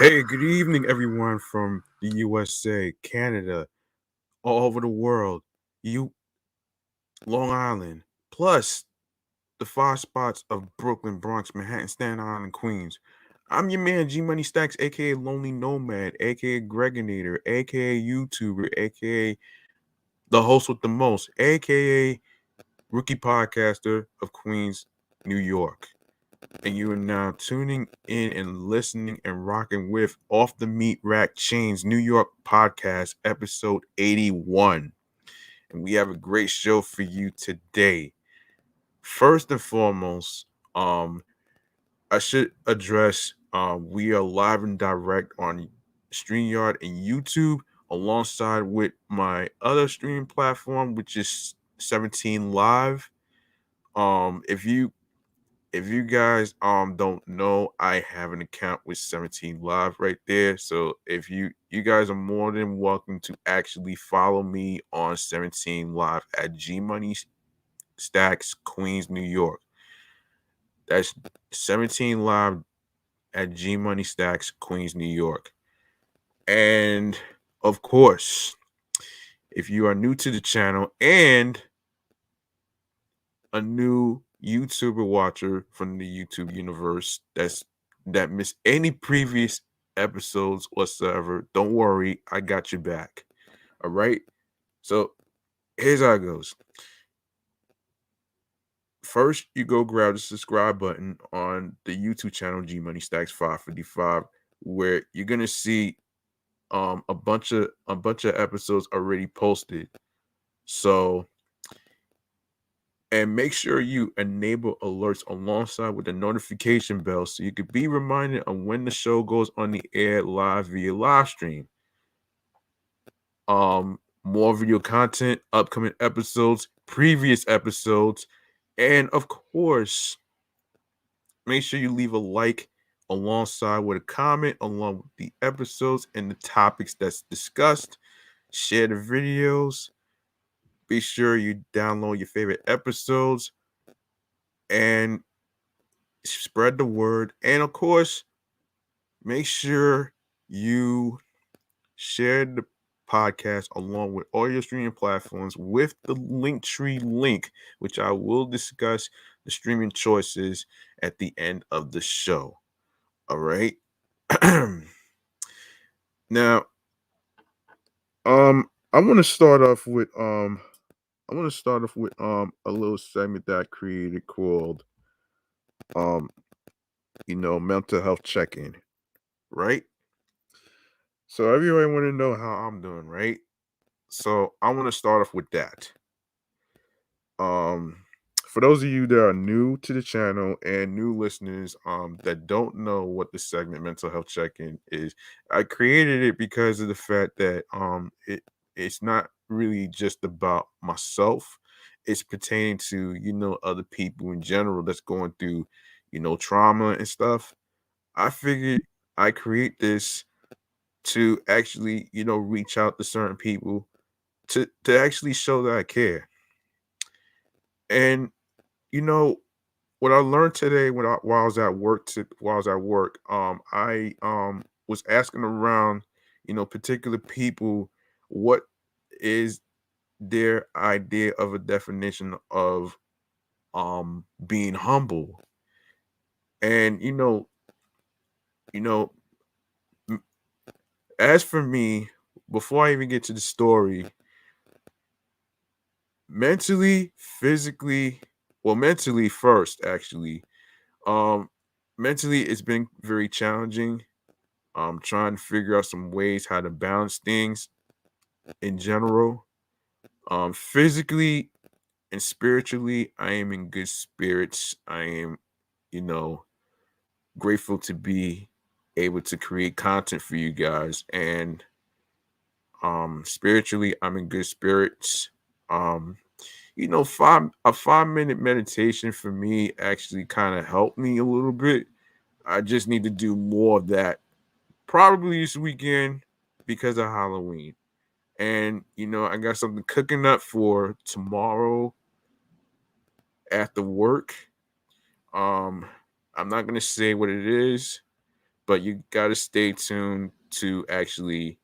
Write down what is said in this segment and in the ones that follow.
Hey, good evening, everyone from the USA, Canada, all over the world, you, Long Island, plus the five spots of Brooklyn, Bronx, Manhattan, Staten Island, Queens. I'm your man, G Money Stacks, aka Lonely Nomad, aka Gregonator, aka YouTuber, aka the host with the most, aka Rookie Podcaster of Queens, New York. And you are now tuning in and listening and rocking with Off the Meatrack Chainz New York podcast, episode 81. And we have a great show for you today. First and foremost, I should address we are live and direct on StreamYard and YouTube alongside with my other streaming platform, which is 17 Live. If you guys don't know, I have an account with 17 Live right there. So if you guys are more than welcome to actually follow me on 17 Live at G Money Stacks, Queens, New York. That's 17 Live at G Money Stacks, Queens, New York. And of course, if you are new to the channel and a new YouTuber watcher from the YouTube universe that missed any previous episodes whatsoever, don't worry, I got you back. All right. So here's how it goes. First, you go grab the subscribe button on the YouTube channel G Money Stacks 555, where you're gonna see a bunch of episodes already posted. So and make sure you enable alerts alongside with the notification bell so you could be reminded of when the show goes on the air live via live stream. More video content, upcoming episodes, previous episodes, and of course, make sure you leave a like alongside with a comment along with the episodes and the topics that's discussed. Share the videos. Be sure you download your favorite episodes and spread the word. And of course, make sure you share the podcast along with all your streaming platforms with the Linktree link, which I will discuss the streaming choices at the end of the show. All right. Now, I want to start off with a little segment that I created called um mental health check-in, right? So everybody want to know how I'm doing, right? So I want to start off with that. Um, for those of you that are new to the channel and new listeners, that don't know what the segment mental health check-in is, I created it because of the fact that it's not really just about myself. It's pertaining to other people in general that's going through trauma and stuff. I figured I create this to actually reach out to certain people to actually show that I care. And you know what I learned today while I was at work I was asking around particular people what is their idea of a definition of being humble. And you know m- as for me, before I even get to the story, mentally, physically, well, mentally first, actually. Um, Mentally, it's been very challenging. Trying to figure out some ways how to balance things in general. Physically and spiritually, I am in good spirits. I am, you know, grateful to be able to create content for you guys. And spiritually, I'm in good spirits. Um, 5 minute meditation for me actually kind of helped me a little bit. I just need to do more of that probably this weekend because of Halloween. And I got something cooking up for tomorrow after work. Um I'm not going to say what it is, but you got to stay tuned to actually,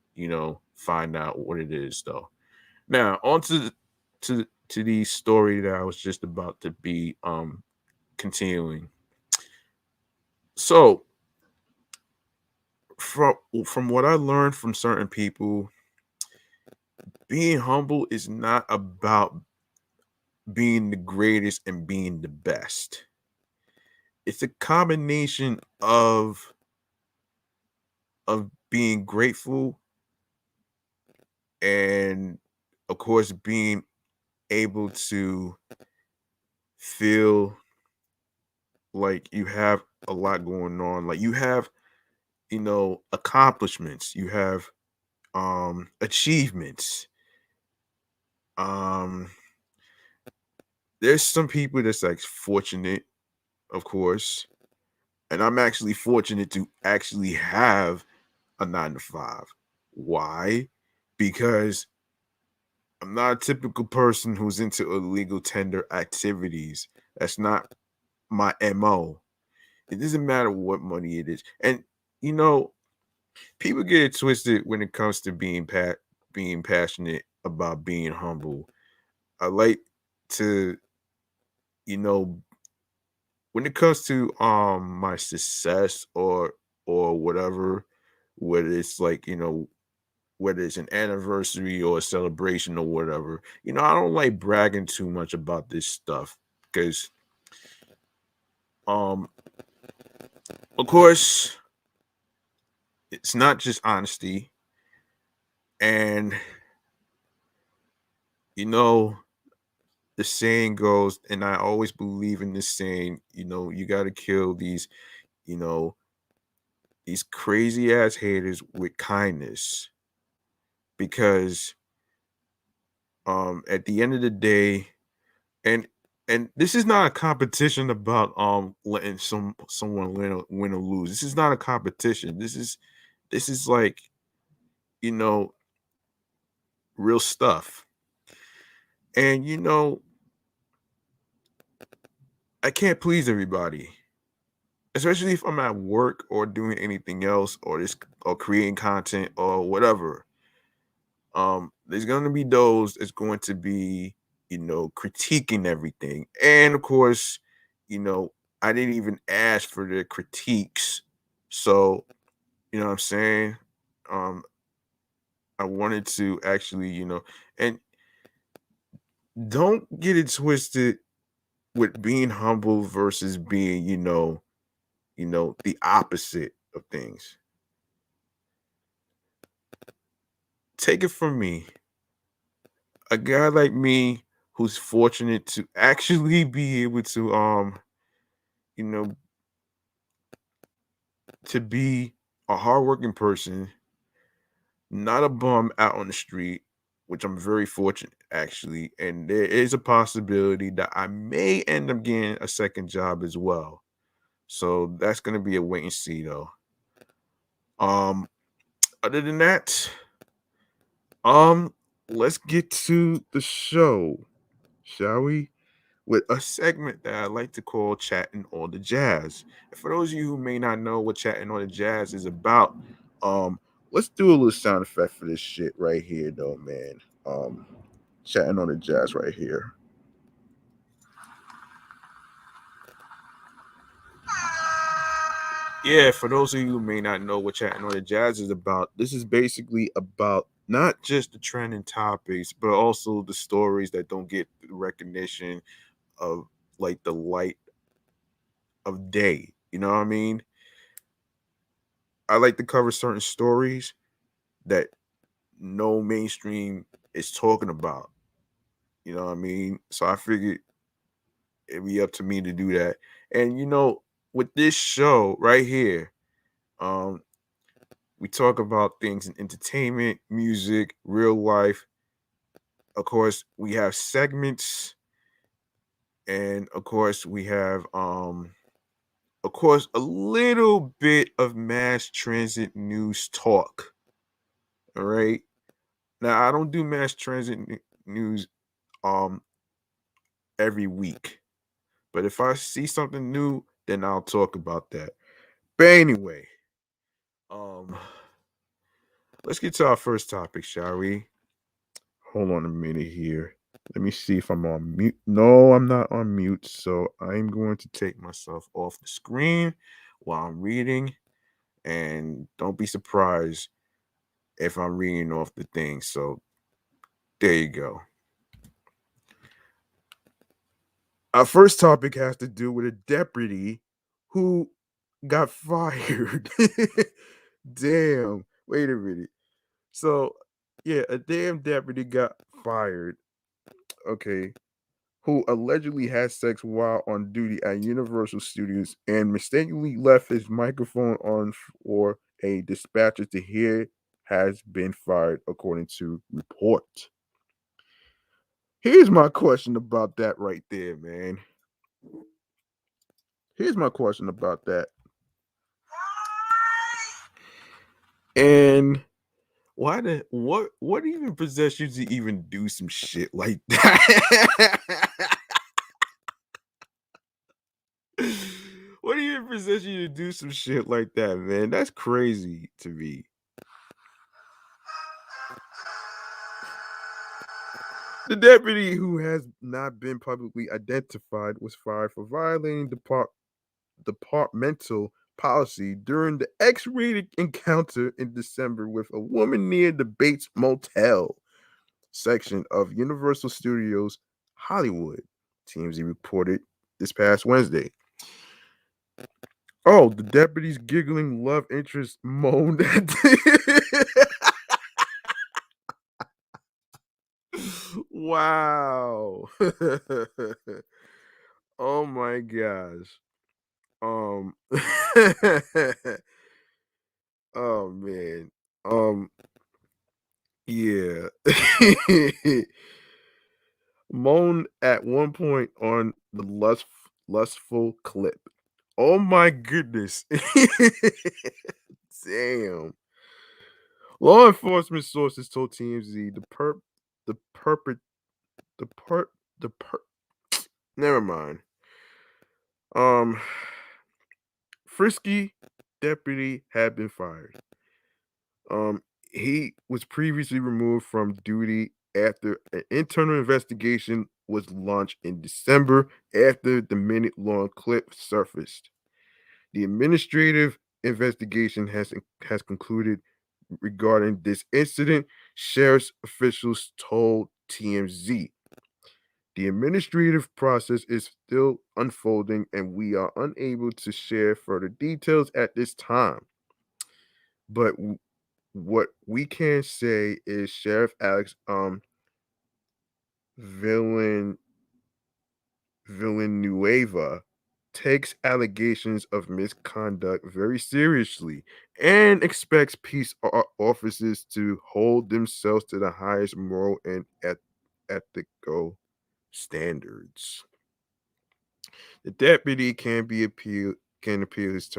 find out what it is, though. Now, on to the story that I was just about to be continuing. So, from what I learned from certain people, being humble is not about being the greatest and being the best. It's a combination of being grateful and, of course, being able to feel like you have a lot going on. Like you have, accomplishments, you have achievements. Um there's some people that's like fortunate, of course, and I'm actually fortunate to actually have a 9 to 5. Why? Because I'm not a typical person who's into illegal tender activities. That's not my MO. It doesn't matter what money it is. And you know, people get it twisted when it comes to being passionate about being humble. I like to, you know, when it comes to my success or whatever, whether it's like, whether it's an anniversary or a celebration or whatever, I don't like bragging too much about this stuff because um of course it's not just honesty. And you know the saying goes, and I always believe in this saying, you got to kill you know these crazy ass haters with kindness, because at the end of the day, and this is not a competition about letting someone win or lose. This is not a competition. This is like, you know real stuff. And I can't please everybody, especially if I'm at work or doing anything else, or creating content or whatever. There's gonna be those that's going to be, critiquing everything. And of course, you know, I didn't even ask for the critiques. So, what I'm saying? Um, I wanted to actually, and don't get it twisted with being humble versus being, the opposite of things. Take it from me, a guy like me who's fortunate to actually be able to you know to be a hardworking person, not a bum out on the street, which I'm very fortunate actually. And there is a possibility that I may end up getting a second job as well. So that's gonna be a wait and see though. Um, other than that, um, let's get to the show, shall we? With a segment that I like to call Chatting All the Jazz. And for those of you who may not know what Chatting All the Jazz is about, um, let's do a little sound effect for this shit right here, though, man. Chatting on the Jazz right here. Yeah, for those of you who may not know what Chatting on the Jazz is about, this is basically about not just the trending topics, but also the stories that don't get the recognition of, like, the light of day. You know what I mean? I like to cover certain stories that no mainstream is talking about. You know what I mean? So I figured it'd be up to me to do that. And with this show right here, um, we talk about things in entertainment, music, real life. Of course, we have segments, and of course, we have of course, a little bit of mass transit news talk. All right. Now I don't do mass transit news um every week. But if I see something new, then I'll talk about that. But anyway, Um, let's get to our first topic, shall we? Hold on a minute here. Let me see if I'm on mute. No, I'm not on mute. So I'm going to take myself off the screen while I'm reading. And don't be surprised if I'm reading off the thing. So there you go. Our first topic has to do with a deputy who got fired. Damn. Wait a minute. So, yeah, a damn deputy got fired. Okay. Who allegedly had sex while on duty at Universal Studios and mistakenly left his microphone on for a dispatcher to hear has been fired, according to report. Here's my question about that right there, man. Here's my question about that. And what even possessed you to even do some shit like that? What even possessed you to do some shit like that, man? That's crazy to me. The deputy, who has not been publicly identified, was fired for violating departmental policy during the X-rated encounter in December with a woman near the Bates Motel section of Universal Studios Hollywood. TMZ reported this past Wednesday. Oh, the deputy's giggling love interest moaned at Wow. Oh my gosh. Um Oh man. Yeah. Moan at one point on the lustful clip. Oh my goodness. Damn. Law enforcement sources told TMZ the perp the perp the per never mind. Um Frisky deputy had been fired. Um he was previously removed from duty after an internal investigation was launched in December after the minute-long clip surfaced. The administrative investigation has concluded regarding this incident, sheriff's officials told TMZ. The administrative process is still unfolding and we are unable to share further details at this time. But what we can say is Sheriff Alex Villan Villanueva takes allegations of misconduct very seriously and expects peace officers to hold themselves to the highest moral and ethical standards. The deputy can appeal his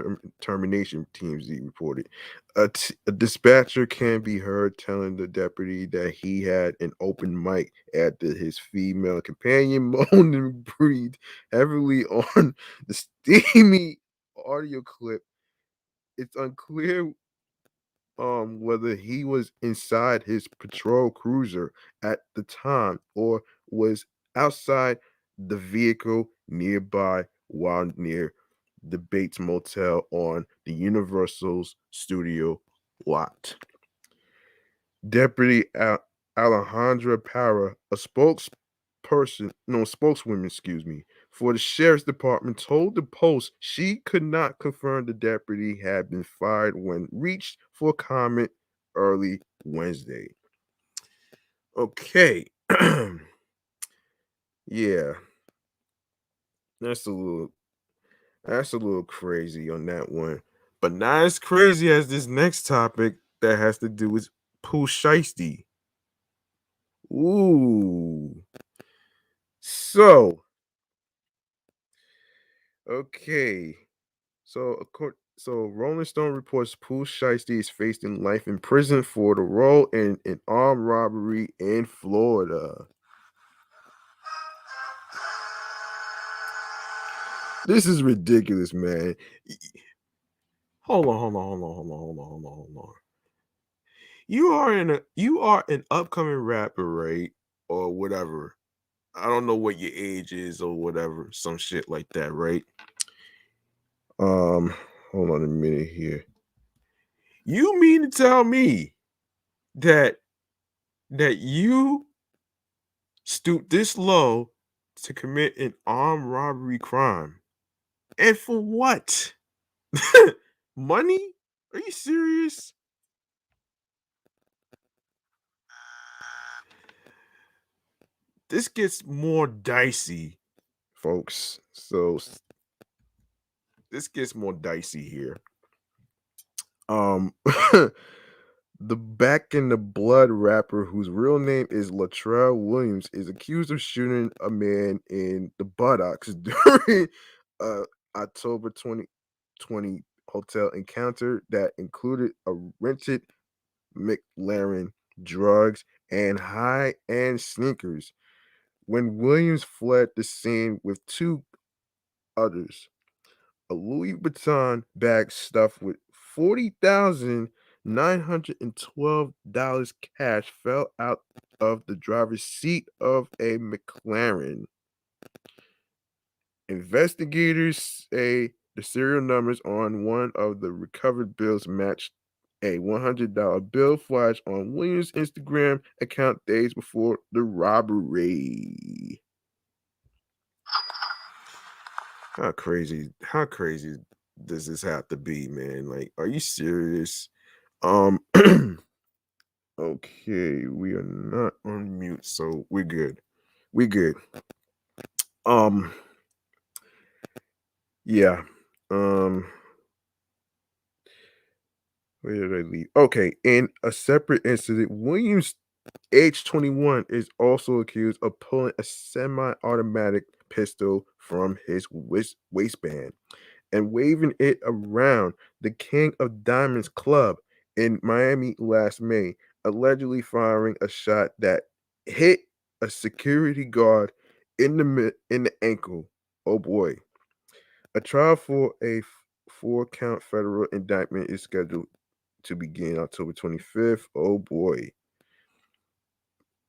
termination, TMZ reported. A dispatcher can be heard telling the deputy that he had an open mic after his female companion moaned and breathed heavily on the steamy audio clip. It's unclear whether he was inside his patrol cruiser at the time or was outside the vehicle nearby while near the Bates Motel on the Universal's studio lot. Deputy Alejandra Para, a spokeswoman, for the sheriff's department, told the Post she could not confirm the deputy had been fired when reached for comment early Wednesday. Okay. Yeah. That's a little crazy on that one. But not as crazy as this next topic that has to do with Pooh Shiesty. Ooh. So, okay. So Rolling Stone reports Pooh Shiesty is facing life in prison for the role in an armed robbery in Florida. This is ridiculous, man. Hold on, hold on, hold on, hold on, hold on, hold on, hold on. You are an upcoming rapper, right? Or whatever. I don't know what your age is or whatever, some shit like that, right? Um, Hold on a minute here. You mean to tell me that you stooped this low to commit an armed robbery crime? And for what? Money? Are you serious? This gets more dicey, folks. So this gets more dicey here. The Back in the Blood rapper, whose real name is Latrell Williams, is accused of shooting a man in the buttocks during a October 2020 hotel encounter that included a rented McLaren, drugs, and high-end sneakers. When Williams fled the scene with two others, a Louis Vuitton bag stuffed with $40,912 cash fell out of the driver's seat of a McLaren. Investigators say the serial numbers on one of the recovered bills matched a $100 bill flashed on Williams' Instagram account days before the robbery. How crazy does this have to be, man? Like, are you serious? Um okay, we are not on mute, so we're good. We good. Um yeah. Um where did I leave? Okay, in a separate incident, Williams, age 21, is also accused of pulling a semi-automatic pistol from his waistband and waving it around the King of Diamonds club in Miami last May, allegedly firing a shot that hit a security guard in the ankle. Oh boy. A trial for a four-count federal indictment is scheduled to begin October 25th. Oh boy.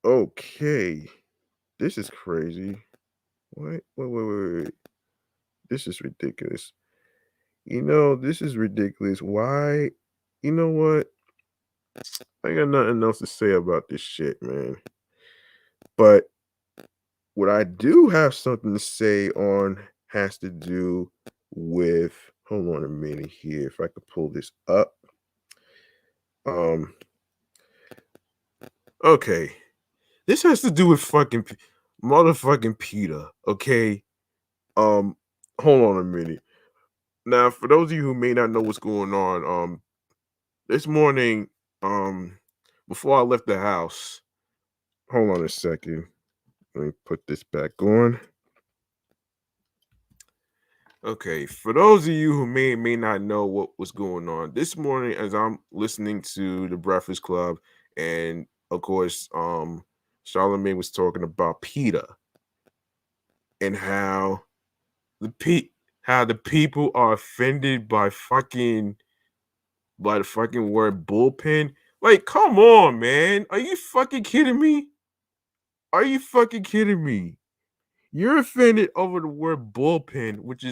Okay. This is crazy. Wait. This is ridiculous. This is ridiculous. Why? You know what? I got nothing else to say about this shit, man. But what I do have something to say on has to do with, hold on a minute here, if I could pull this up. Okay. This has to do with fucking motherfucking Peter, okay? Hold on a minute. Now, for those of you who may not know what's going on, this morning, before I left the house, hold on a second. Let me put this back on. Okay, for those of you who may not know what was going on, this morning as I'm listening to the Breakfast Club, and of course, Charlamagne was talking about PETA and how the people are offended by the fucking word bullpen. Like, come on, man. Are you fucking kidding me? Are you fucking kidding me? You're offended over the word bullpen, which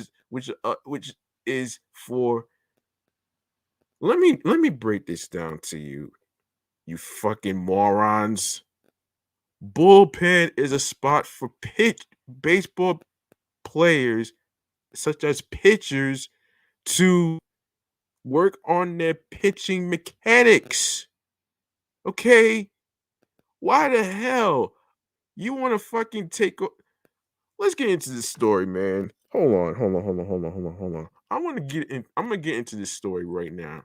is for. Let me break this down to you, you fucking morons. Bullpen is a spot for baseball players, such as pitchers, to work on their pitching mechanics. Okay? Why the hell you want to fucking take? Let's get into this story, man. Hold on. I'm gonna get into this story right now.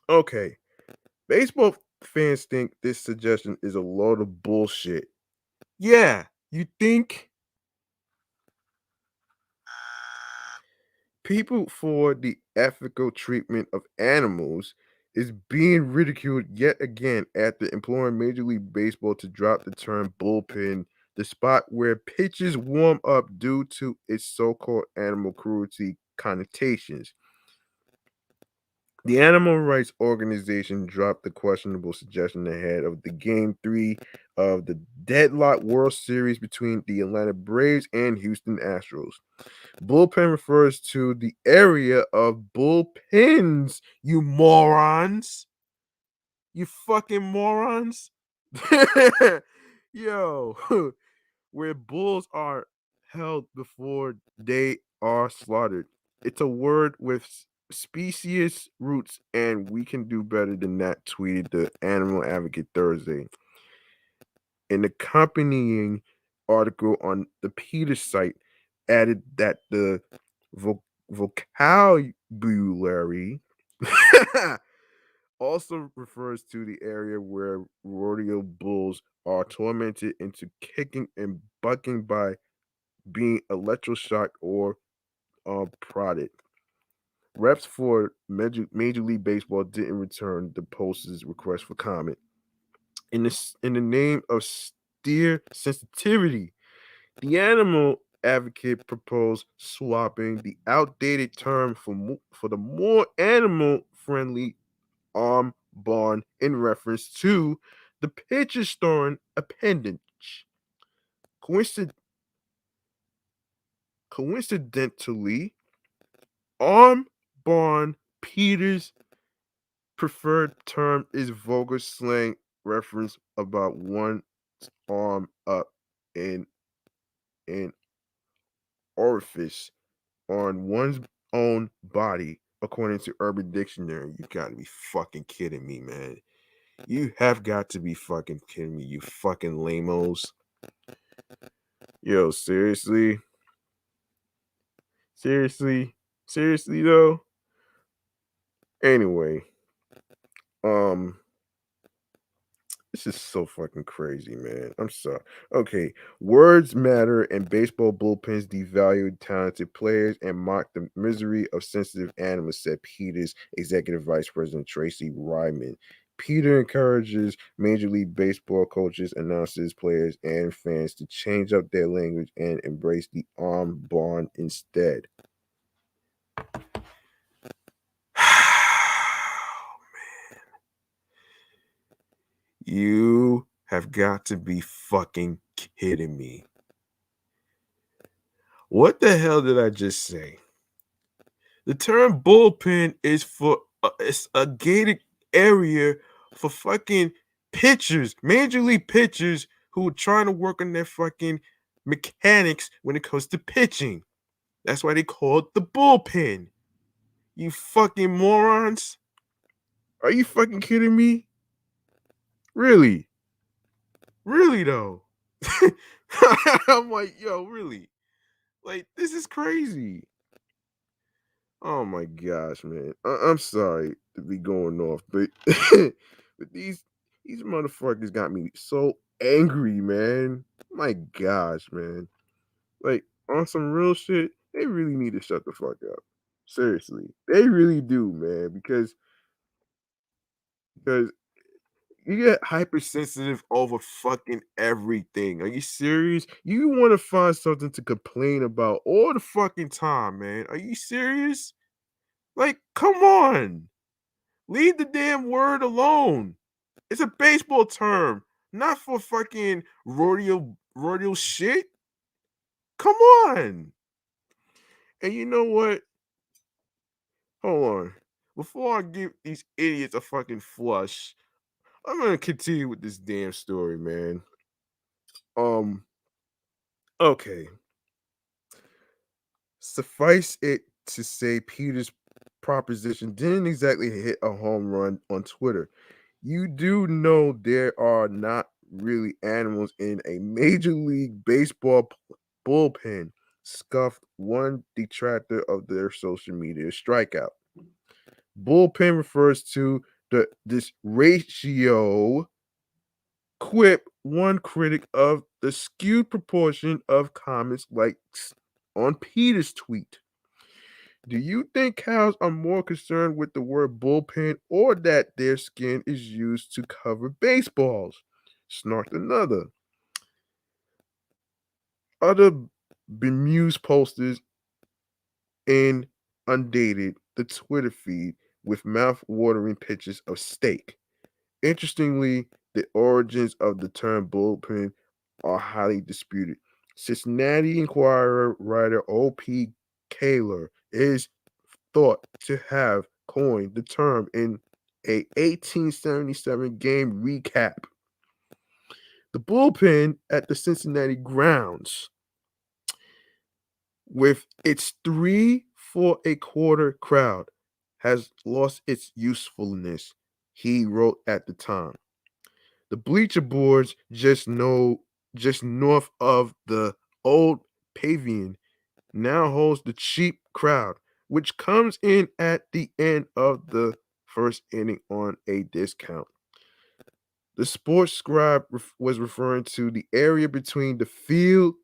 Okay. Baseball fans think this suggestion is a load of bullshit. Yeah, you think? People for the ethical treatment of animals is being ridiculed yet again after imploring Major League Baseball to drop the term bullpen the spot where pitchers warm up due to its so-called animal cruelty connotations. The animal rights organization dropped the questionable suggestion ahead of the Game 3 of the deadlock World Series between the Atlanta Braves and Houston Astros. Bullpen refers to the area of bullpens, you morons. You fucking morons. Yo, where bulls are held before they are slaughtered. It's a word with specious roots, and we can do better than that, tweeted the Animal Advocate Thursday. An accompanying article on the Peters site added that the vocabulary also refers to the area where rodeo bulls are tormented into kicking and bucking by being electroshocked or prodded. Reps for Major League Baseball didn't return the Post's request for comment. In the name of steer sensitivity, the Animal Advocate proposed swapping the outdated term for the more animal-friendly arm barn in reference to the pitcher storing appendage. Coincidentally, arm barn Peter's preferred term is vulgar slang reference about one's arm up in an orifice on one's own body, according to Urban Dictionary. You gotta be fucking kidding me, man. You have got to be fucking kidding me, you fucking lamos. Yo, seriously? Seriously though? Anyway, this is so fucking crazy, man. I'm sorry. Okay, words matter, and baseball bullpens devalue talented players and mock the misery of sensitive animals, said Peters Executive Vice President Tracy Ryman. Peter encourages Major League Baseball coaches, announcers, players, and fans to change up their language and embrace the arm barn instead. You have got to be fucking kidding me. What the hell did I just say? The term bullpen is for it's a gated area for fucking pitchers, major league pitchers who are trying to work on their fucking mechanics when it comes to pitching. That's why they call it the bullpen. You fucking morons. Are you fucking kidding me? Really? Really though? I'm like, yo, really? Like, this is crazy. Oh my gosh, man. I'm sorry to be going off, but but these motherfuckers got me so angry, man. My gosh, man. Like, on some real shit, they really need to shut the fuck up. Seriously. They really do, man, because you get hypersensitive over fucking everything. Are you serious? You want to find something to complain about all the fucking time, man. Are you serious? Like, come on. Leave the damn word alone. It's a baseball term, not for fucking rodeo shit. Come on. And you know what? Hold on. Before I give these idiots a fucking flush, I'm gonna continue with this damn story, man. Okay. Suffice it to say, Peter's proposition didn't exactly hit a home run on Twitter. You do know there are not really animals in a Major League Baseball bullpen, scuffed one detractor of their social media strikeout. Bullpen refers to this ratio, quip one critic of the skewed proportion of comments likes on Peter's tweet. Do you think cows are more concerned with the word bullpen or that their skin is used to cover baseballs? Snarked another. Other bemused posters inundated the Twitter feed with mouth-watering pictures of steak. Interestingly, the origins of the term bullpen are highly disputed. Cincinnati Enquirer writer O.P. Kaler is thought to have coined the term in a 1877 game recap. The bullpen at the Cincinnati grounds, with its 3 4/4 crowd, has lost its usefulness, he wrote at the time. The bleacher boards just north of the old pavilion now holds the cheap crowd, which comes in at the end of the first inning on a discount. The sports scribe was referring to the area between the field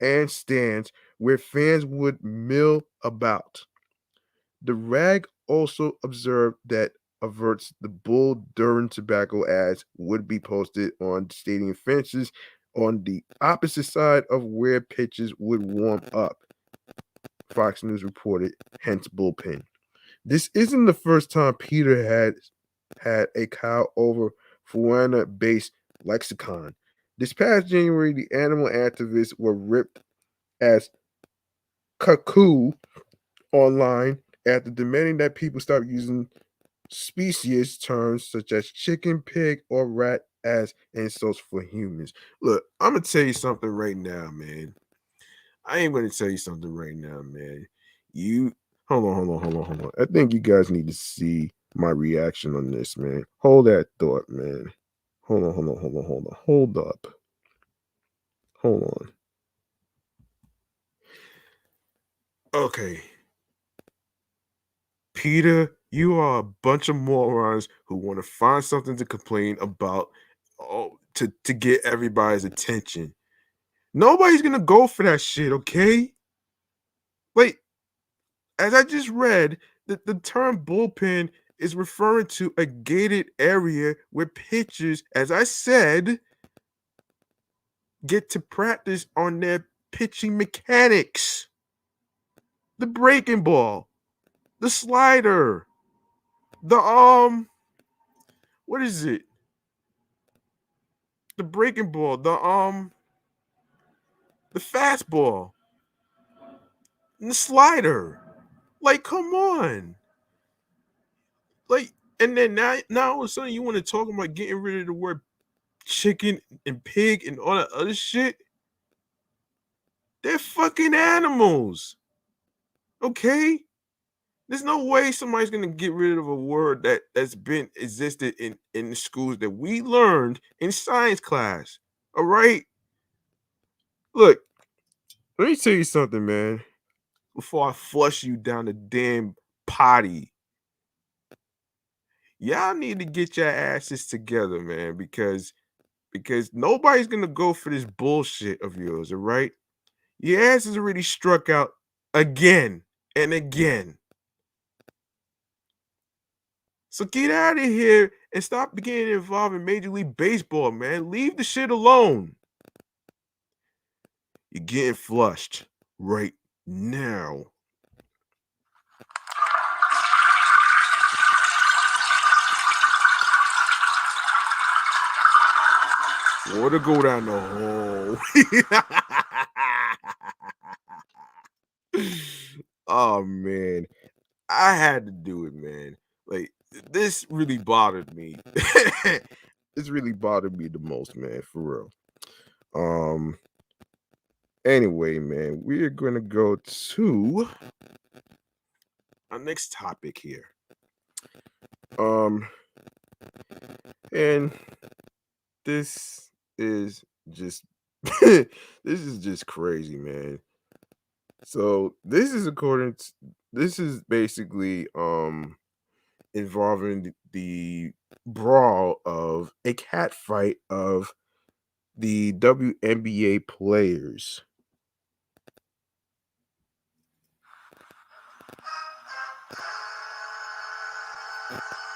and stands where fans would mill about. The rag also observed that averts the Bull Durham tobacco ads would be posted on stadium fences on the opposite side of where pitchers would warm up, Fox News reported, hence bullpen. This isn't the first time Peter had a cow over Fuana-based lexicon. This past January, the animal activists were ripped as cuckoo online after demanding that people stop using species terms such as chicken, pig, or rat as insults for humans. Look, I'm gonna tell you something right now, man. I ain't gonna tell you something right now, man. You hold on. I think you guys need to see my reaction on this, man. Hold that thought, man. Hold up. Hold on. Okay. Peter, you are a bunch of morons who want to find something to complain about to get everybody's attention. Nobody's gonna go for that shit, okay? Like, as I just read, the term bullpen is referring to a gated area where pitchers, as I said, get to practice on their pitching mechanics. The breaking ball, the slider, the what is it? The breaking ball, the fastball, and the slider. Like, come on. Like, and then now all of a sudden you want to talk about getting rid of the word chicken and pig and all that other shit. They're fucking animals. Okay? There's no way somebody's gonna get rid of a word that's been existed in the schools that we learned in science class. All right? Look, let me tell you something, man. Before I flush you down the damn potty, y'all need to get your asses together, man, because nobody's gonna go for this bullshit of yours, all right? Your ass is already struck out again and again. So get out of here and stop getting involved in Major League Baseball, man. Leave the shit alone. You're getting flushed right now. Water go down the hole. Oh man, I had to do it, man. Like, this really bothered me. This really bothered me the most, man, for real. Anyway, man, we're gonna go to our next topic here. And this is just this is just crazy, man. So this is basically involving the brawl of a cat fight of the WNBA players.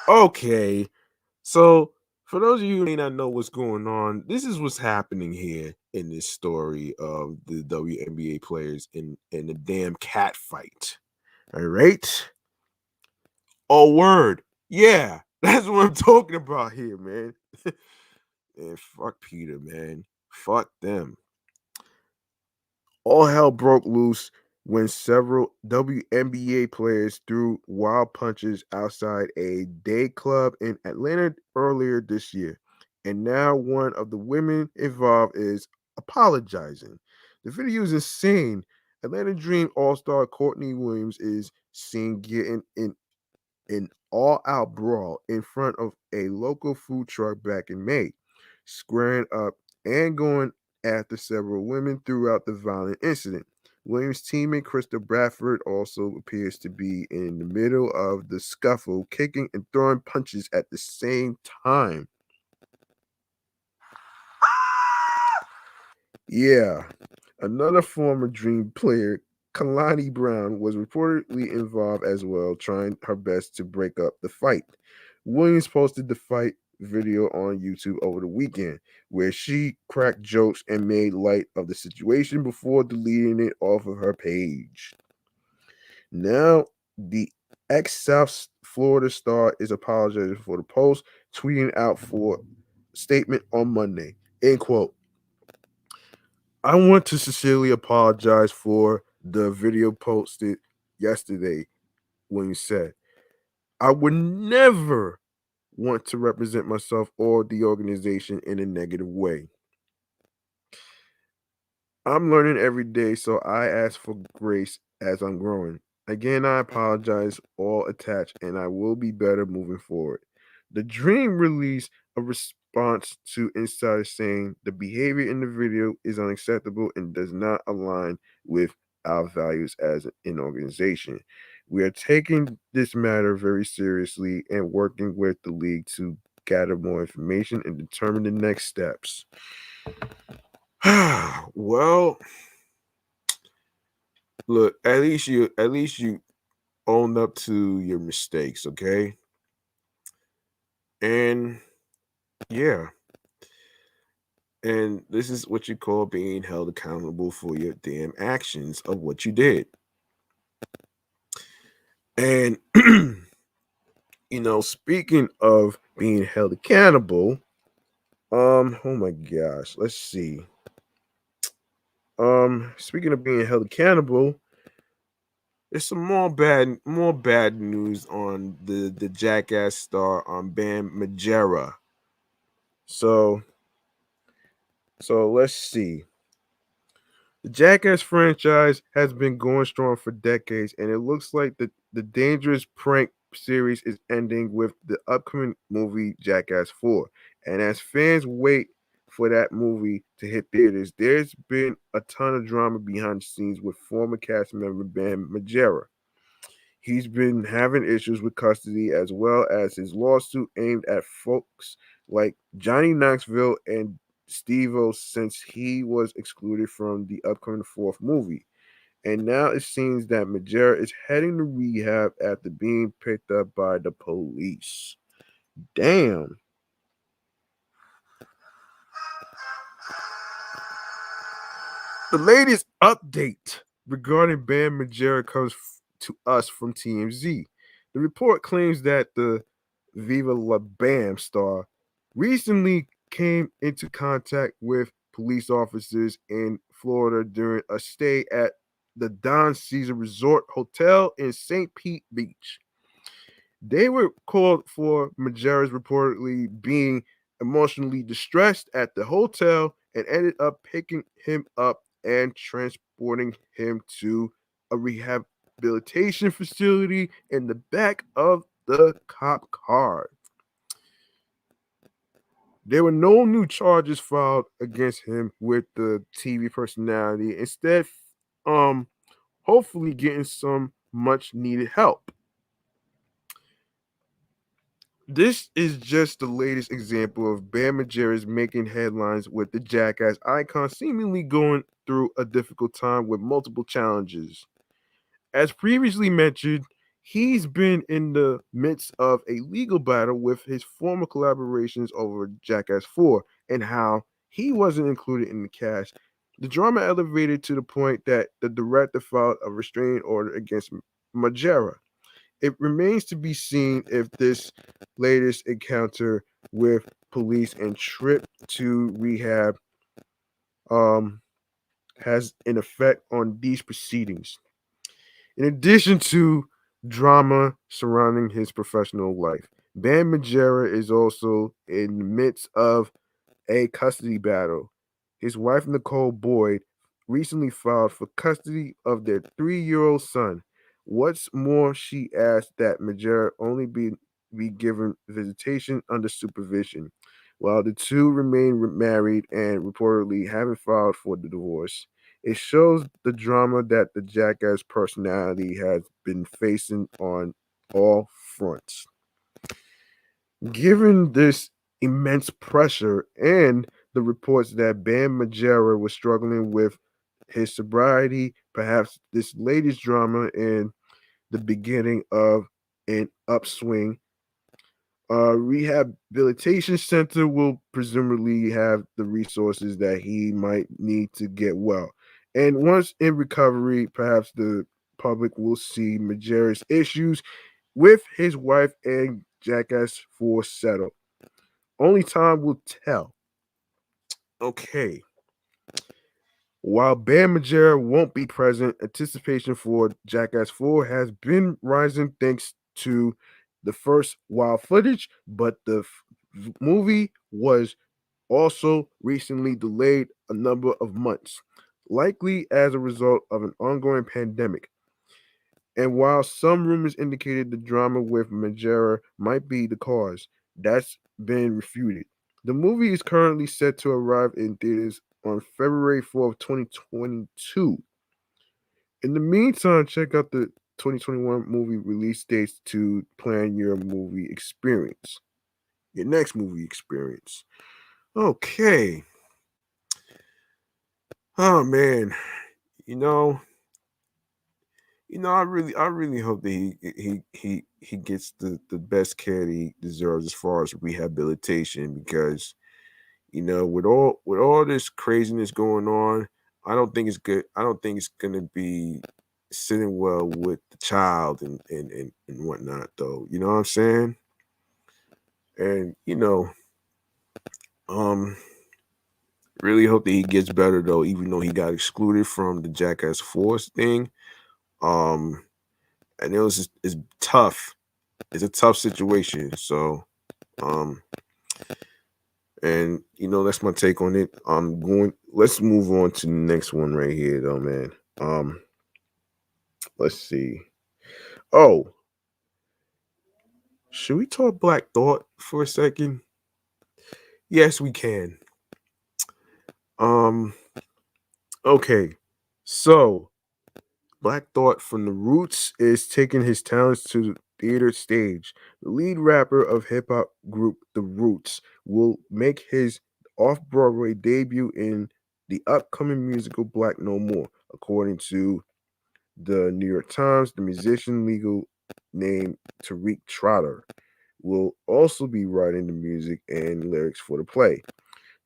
Okay, so For those of you who may not know what's going on, this is what's happening here in this story of the WNBA players in the damn cat fight. All right? Oh, word. Yeah, that's what I'm talking about here, man. And fuck Peter, man. Fuck them. All hell broke loose when several WNBA players threw wild punches outside a day club in Atlanta earlier this year. And now one of the women involved is apologizing. The video is insane. Atlanta Dream All-Star Courtney Williams is seen getting in an all-out brawl in front of a local food truck back in May, squaring up and going after several women throughout the violent incident. Williams' teammate Krista Bradford also appears to be in the middle of the scuffle, kicking and throwing punches at the same time. Yeah, another former Dream player, Kalani Brown, was reportedly involved as well, trying her best to break up the fight. Williams posted the fight video on YouTube over the weekend, where she cracked jokes and made light of the situation before deleting it off of her page. Now, the ex-South Florida star is apologizing for the post, tweeting out for statement on Monday. End quote. I want to sincerely apologize for the video posted yesterday when you said, I would never want to represent myself or the organization in a negative way. I'm learning every day, so I ask for grace as I'm growing. Again, I apologize, all attached, and I will be better moving forward. The Dream released a response to insiders saying the behavior in the video is unacceptable and does not align with our values as an organization. We are taking this matter very seriously and working with the league to gather more information and determine the next steps. Well, look, at least you owned up to your mistakes, okay? And yeah. And this is what you call being held accountable for your damn actions of what you did. And speaking of being held accountable, oh my gosh, let's see. Speaking of being held accountable, there's some more bad news on the Jackass star on Bam Magera. So let's see. The Jackass franchise has been going strong for decades, and it looks like the Dangerous Prank series is ending with the upcoming movie Jackass 4. And as fans wait for that movie to hit theaters, there's been a ton of drama behind the scenes with former cast member Bam Magera. He's been having issues with custody as well as his lawsuit aimed at folks like Johnny Knoxville and Steve-O since he was excluded from the upcoming fourth movie. And now it seems that Magera is heading to rehab after being picked up by the police. Damn. The latest update regarding Bam Magera comes to us from TMZ. The report claims that the Viva La Bam star recently came into contact with police officers in Florida during a stay at the Don Caesar Resort Hotel in St. Pete Beach. They were called for Magera's reportedly being emotionally distressed at the hotel and ended up picking him up and transporting him to a rehabilitation facility in the back of the cop car. There were no new charges filed against him with the TV personality. Instead, hopefully getting some much needed help. This is just the latest example of Bam Magera's making headlines with the Jackass icon seemingly going through a difficult time with multiple challenges. As previously mentioned, he's been in the midst of a legal battle with his former collaborations over Jackass 4 and how he wasn't included in the cast. The drama elevated to the point that the director filed a restraining order against Magera. It remains to be seen if this latest encounter with police and trip to rehab um, has an effect on these proceedings. In addition to drama surrounding his professional life, Bam Magera is also in the midst of a custody battle. His wife, Nicole Boyd, recently filed for custody of their 3-year-old son. What's more, she asked that Magera only be given visitation under supervision, while the two remain married and reportedly haven't filed for the divorce. It shows the drama that the Jackass personality has been facing on all fronts. Given this immense pressure and the reports that Bam Magera was struggling with his sobriety, perhaps this latest drama in the beginning of an upswing, rehabilitation center will presumably have the resources that he might need to get well. And once in recovery, perhaps the public will see Magera's issues with his wife and Jackass 4 settled. Only time will tell. Okay. While Bam Magera won't be present, anticipation for Jackass 4 has been rising thanks to the first wild footage, but the movie was also recently delayed a number of months, likely as a result of an ongoing pandemic. And while some rumors indicated the drama with Magera might be the cause, that's been refuted. The movie is currently set to arrive in theaters on February 4th, 2022. In the meantime, check out the 2021 movie release dates to plan your movie experience. Your next movie experience. Okay. Oh man. You know, I really hope that he gets the best care that he deserves as far as rehabilitation because with all this craziness going on, I don't think it's good. I don't think it's gonna be sitting well with the child and whatnot though. You know what I'm saying? And um really hope that he gets better though, even though he got excluded from the Jackass Force thing. Um and it's tough. It's a tough situation. So um and that's my take on it. Let's move on to the next one right here though, man. Let's see. Oh, should we talk Black Thought for a second? Yes, we can. Um, okay. So Black Thought from the Roots is taking his talents to the theater stage. The lead rapper of hip hop group The Roots will make his off Broadway debut in the upcoming musical Black No More, according to the New York Times. The musician, legal name Tariq Trotter, will also be writing the music and lyrics for the play.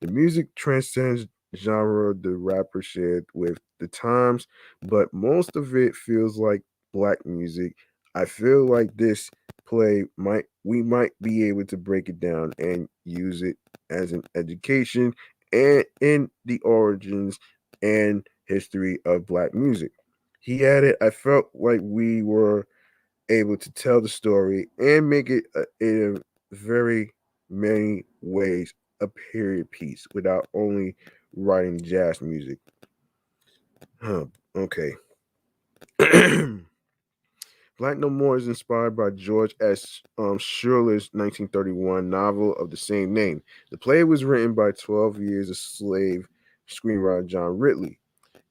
The music transcends genre the rapper shared with the Times, but most of it feels like black music. I feel like this play might be able to break it down and use it as an education and in the origins and history of black music. He added, I felt like we were able to tell the story and make it in very many ways a period piece without only writing jazz music. Huh, okay. Black No More is inspired by George S. Schiller's 1931 novel of the same name. The play was written by 12 years a slave screenwriter John Ridley.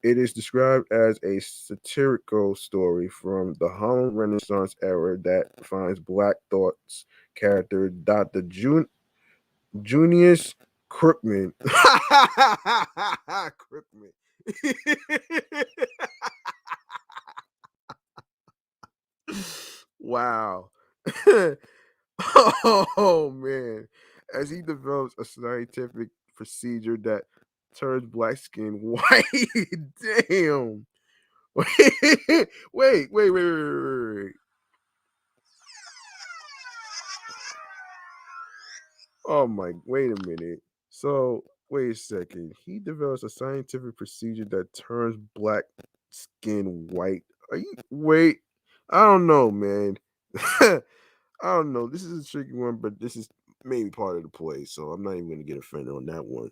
It is described as a satirical story from the Harlem Renaissance era that finds Black Thought's character, Dr. Junius Crookman. Crookman. Wow. Oh man. As he develops a scientific procedure that turns black skin white. Damn. Wait. Oh my, wait a minute. So, wait a second. He develops a scientific procedure that turns black skin white. Are you, wait, I don't know, man. I don't know. This is a tricky one, but this is maybe part of the play, so I'm not even going to get offended on that one.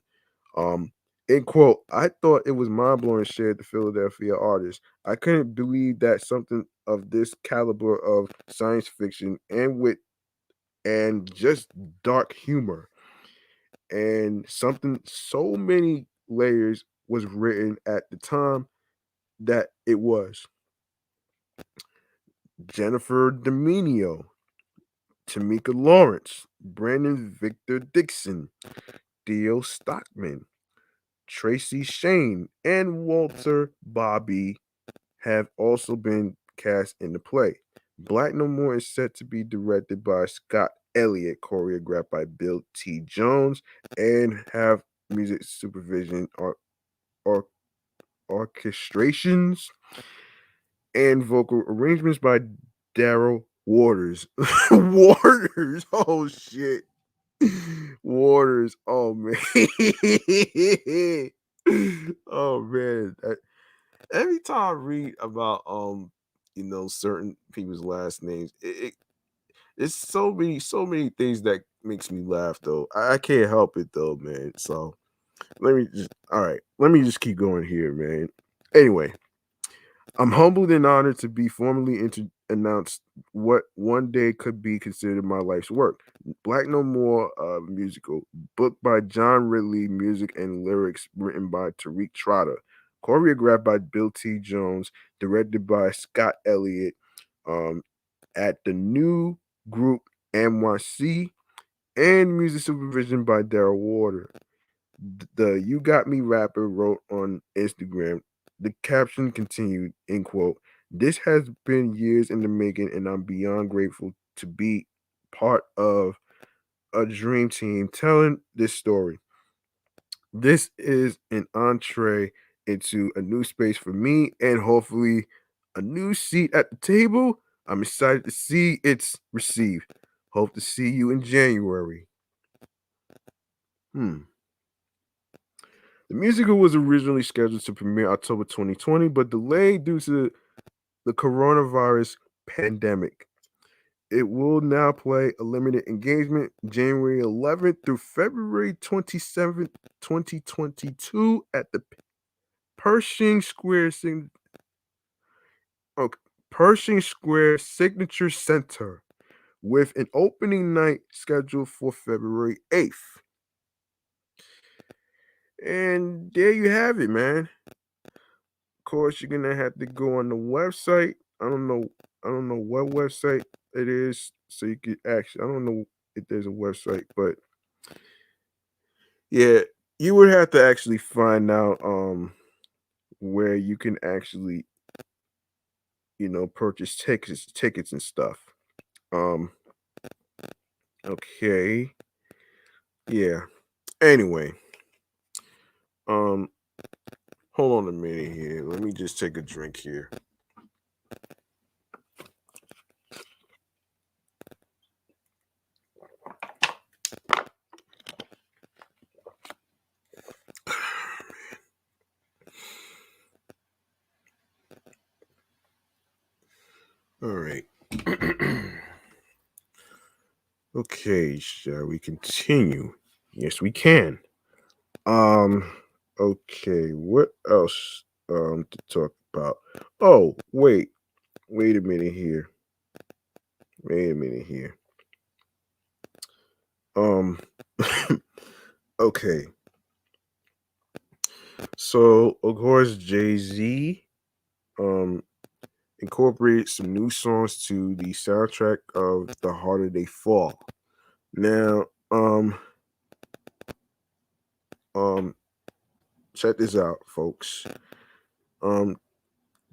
Um, in quote, I thought it was mind blowing, shared the Philadelphia artist. I couldn't believe that something of this caliber of science fiction and wit and just dark humor and something so many layers was written at the time that it was. Jennifer Dominio, Tamika Lawrence, Brandon Victor Dixon, Theo Stockman, Tracy Shane, and Walter Bobby have also been cast in the play. Black No More is set to be directed by Scott Elliott, choreographed by Bill T. Jones, and have music supervision or orchestrations and vocal arrangements by Daryl Waters. Waters, oh shit. Waters, oh man. Oh man. Every time I read about certain people's last names, it's so many things that makes me laugh though. I can't help it though, man. So let me just keep going here, man. Anyway, I'm humbled and honored to be formally announced what one day could be considered my life's work. Black No More musical, book by John Ridley, music and lyrics written by Tariq Trotter, choreographed by Bill T. Jones, directed by Scott Elliott, um, at the new group NYC, and music supervision by Daryl Water. The You Got Me rapper wrote on Instagram. The caption continued, end quote. This has been years in the making, and I'm beyond grateful to be part of a dream team telling this story. This is an entree into a new space for me and hopefully a new seat at the table. I'm excited to see it's received. Hope to see you in January. The musical was originally scheduled to premiere October 2020, but delayed due to the coronavirus pandemic. It will now play a limited engagement January 11th through February 27th, 2022 at the Pershing Square Pershing Square Signature Center with an opening night scheduled for February 8th. And there you have it, man. Of course, you're gonna have to go on the website. I don't know what website it is, so you could actually. I don't know if there's a website, but yeah, you would have to actually find out where you can actually purchase tickets and stuff. Um, okay, yeah. Anyway, um, hold on a minute here. Let me just take a drink here. All right. Okay, shall we continue? Yes, we can. Okay, what else to talk about? Oh, wait a minute here. Wait a minute here. Okay. So of course Jay-Z incorporated some new songs to the soundtrack of The Harder They Fall. Now, check this out, folks.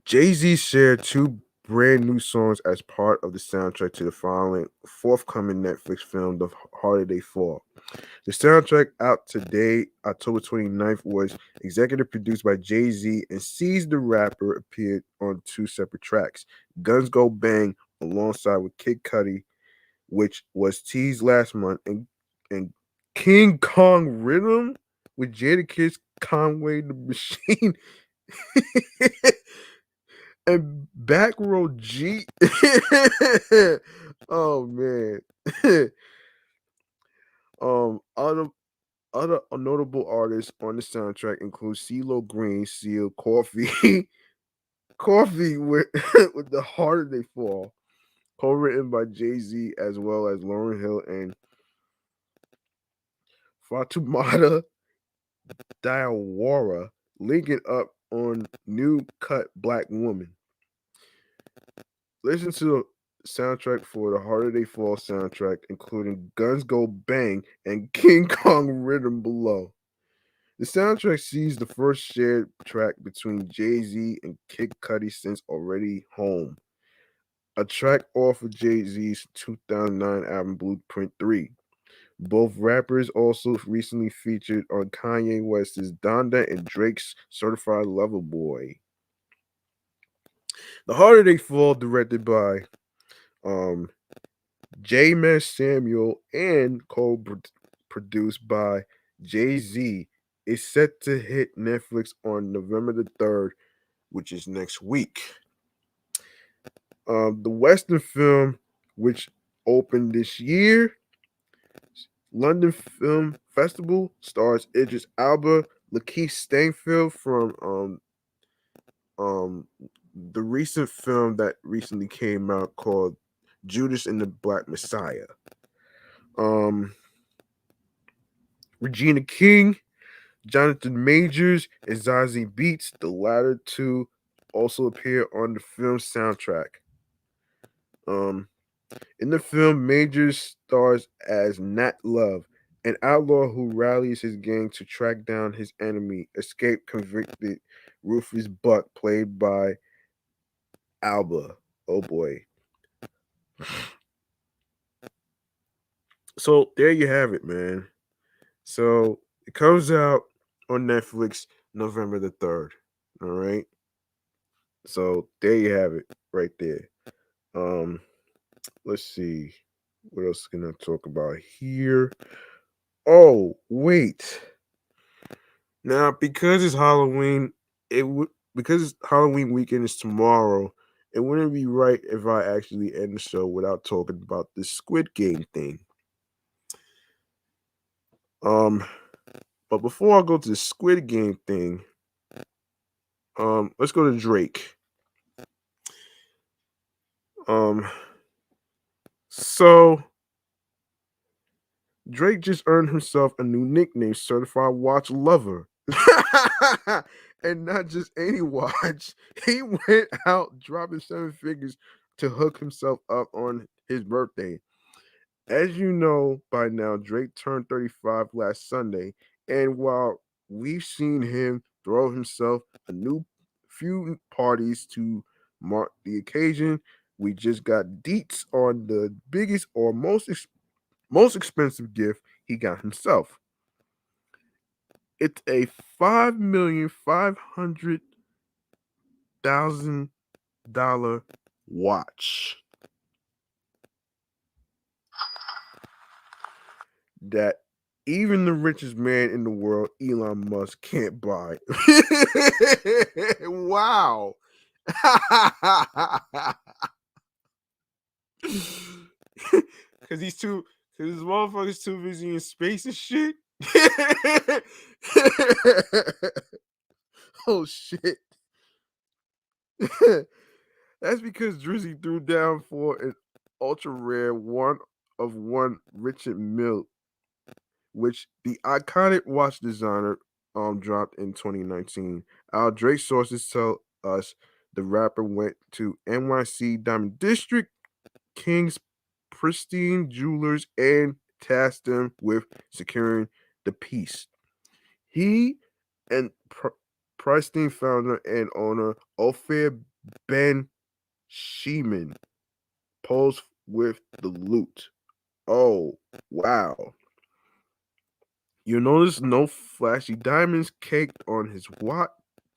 Jay-Z shared two brand new songs as part of the soundtrack to the following forthcoming Netflix film, The Harder They Fall. The soundtrack out today, October 29th, was executive produced by Jay-Z, and Sees the Rapper appeared on 2 separate tracks. Guns Go Bang alongside with Kid Cudi, which was teased last month, and King Kong Rhythm with Jadakiss, Conway the Machine, and Back Row G. Oh man. Other notable artists on the soundtrack include CeeLo Green, Seal, Coffee, Coffee with with The Harder They Fall, co-written by Jay-Z as well as Lauryn Hill and Fatoumata Diawara, linking up on New Cut Black Woman. Listen to the soundtrack for the Harder They Fall soundtrack, including Guns Go Bang and King Kong Rhythm below. The soundtrack sees the first shared track between Jay-Z and Kid Cudi since Already Home, a track off of Jay-Z's 2009 album Blueprint 3. Both rappers also recently featured on Kanye West's Donda and Drake's Certified Lover Boy. The Harder They Fall, directed by J. Mass Samuel and co-produced by Jay-Z, is set to hit Netflix on November the 3rd, which is next week. The Western film, which opened this year, London Film Festival, stars Idris Elba, Lakeith Stanfield from the recent film that recently came out called Judas and the Black Messiah. Regina King, Jonathan Majors, and Zazie Beetz, the latter two also appear on the film's soundtrack. In the film, Majors stars as Nat Love, an outlaw who rallies his gang to track down his enemy, escape convicted Rufus Buck, played by Alba. Oh boy. So there you have it, man. So it comes out on Netflix November the 3rd. All right. So there you have it right there. Let's see. What else can I talk about here? Oh, wait. Now, because it's Halloween, because Halloween weekend is tomorrow, it wouldn't be right if I actually end the show without talking about the Squid Game thing. But before I go to the Squid Game thing, let's go to Drake. So Drake just earned himself a new nickname, Certified Watch Lover. And not just any watch. He went out dropping 7 figures to hook himself up on his birthday. As you know by now, Drake turned 35 last Sunday, and while we've seen him throw himself a new few parties to mark the occasion, we just got deets on the biggest or most expensive gift he got himself. It's a $5,500,000 watch that even the richest man in the world, Elon Musk, can't buy. Wow. Because this motherfucker's too busy in space and shit. Oh shit. That's because Drizzy threw down for an ultra rare one of one Richard Mille, which the iconic watch designer dropped in 2019. Our Drake sources tell us the rapper went to NYC Diamond District, King's Pristine Jewelers, and tasked them with securing the piece. He and Pristine founder and owner Ophir Ben Sheeman posed with the loot. Oh, wow. You notice no flashy diamonds caked on his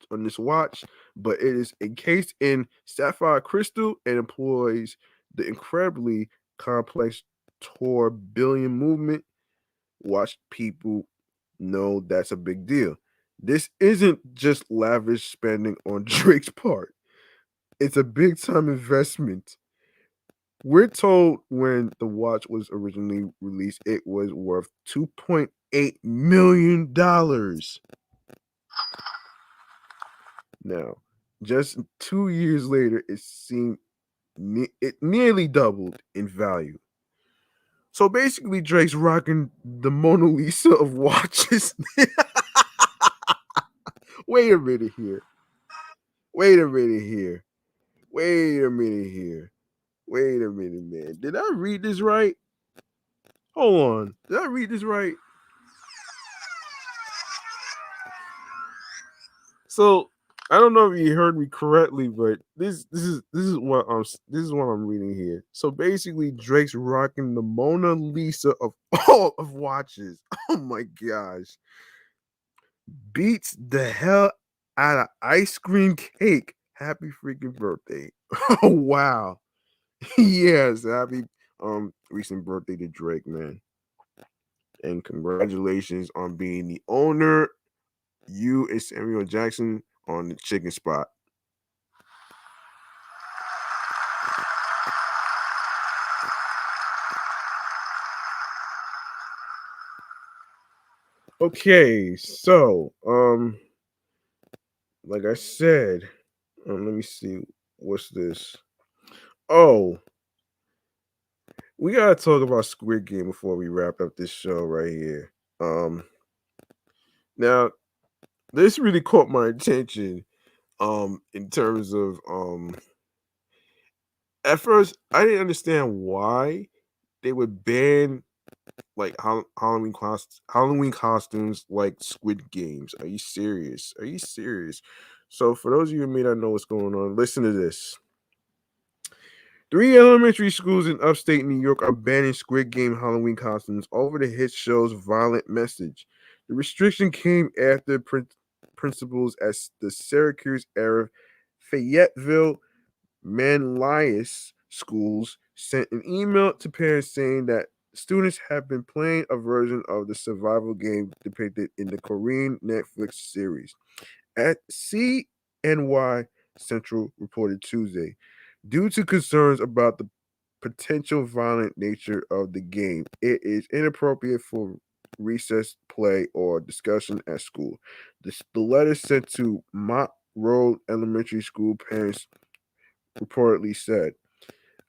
this watch, but it is encased in sapphire crystal and employs the incredibly complex tourbillon movement. Watch people know that's a big deal. This isn't just lavish spending on Drake's part. It's a big time investment. We're told when the watch was originally released, it was worth $2.8 million. Now, just 2 years later, it nearly doubled in value. So basically, Drake's rocking the Mona Lisa of watches. Wait a minute here. Wait a minute here. Wait a minute here. Wait a minute, man. Did I read this right? Hold on. Did I read this right? So I don't know if you heard me correctly, but this is what I'm reading here. So basically, Drake's rocking the Mona Lisa of all of watches. Oh my gosh, beats the hell out of ice cream cake. Happy freaking birthday! Oh wow, yes, happy recent birthday to Drake, man, and congratulations on being the owner. You and Samuel Jackson on the chicken spot. Okay, so like I said, let me see, what's this? Oh, we gotta talk about Squid Game before we wrap up this show right here. Now this really caught my attention. In terms of at first I didn't understand why they would ban like Halloween costumes like Squid Games. Are you serious? Are you serious? So for those of you who may not know what's going on, listen to this. 3 elementary schools in upstate New York are banning Squid Game Halloween costumes over the hit show's violent message. The restriction came after principals at the Syracuse-era Fayetteville Manlius schools sent an email to parents saying that students have been playing a version of the survival game depicted in the Korean Netflix series. At CNY Central reported Tuesday, due to concerns about the potential violent nature of the game, it is inappropriate for recess play or discussion at school. The letter sent to Mott Road Elementary School parents reportedly said.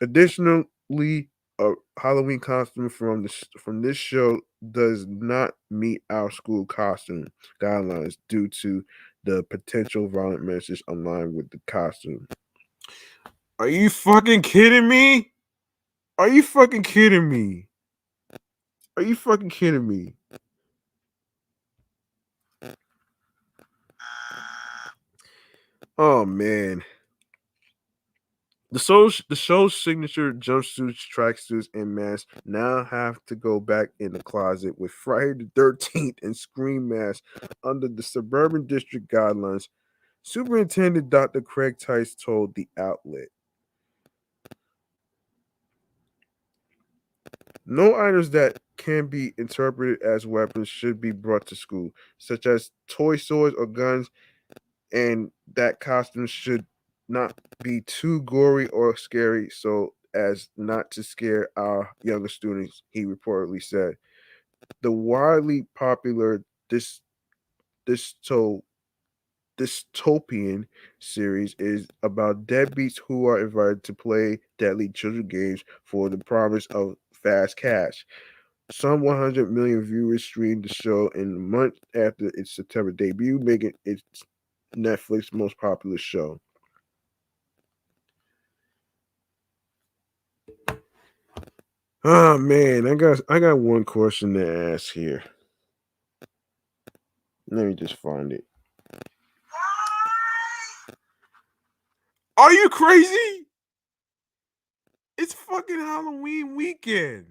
Additionally, a Halloween costume from this show does not meet our school costume guidelines due to the potential violent message aligned with the costume. Are you fucking kidding me? Are you fucking kidding me? Are you fucking kidding me? Oh man. The show's signature jumpsuits, tracksuits, and masks now have to go back in the closet with Friday the 13th and Scream masks under the Suburban District guidelines. Superintendent Dr. Craig Tice told the outlet. No items that can be interpreted as weapons should be brought to school, such as toy swords or guns, and that costumes should not be too gory or scary so as not to scare our younger students, he reportedly said. The widely popular dysto- dystopian series is about deadbeats who are invited to play deadly children games for the promise of fast cash. Some 100 million viewers streamed the show in the month after its September debut, making it Netflix's most popular show. Oh man, I got one question to ask here. Let me just find it. Are you crazy? It's fucking Halloween weekend.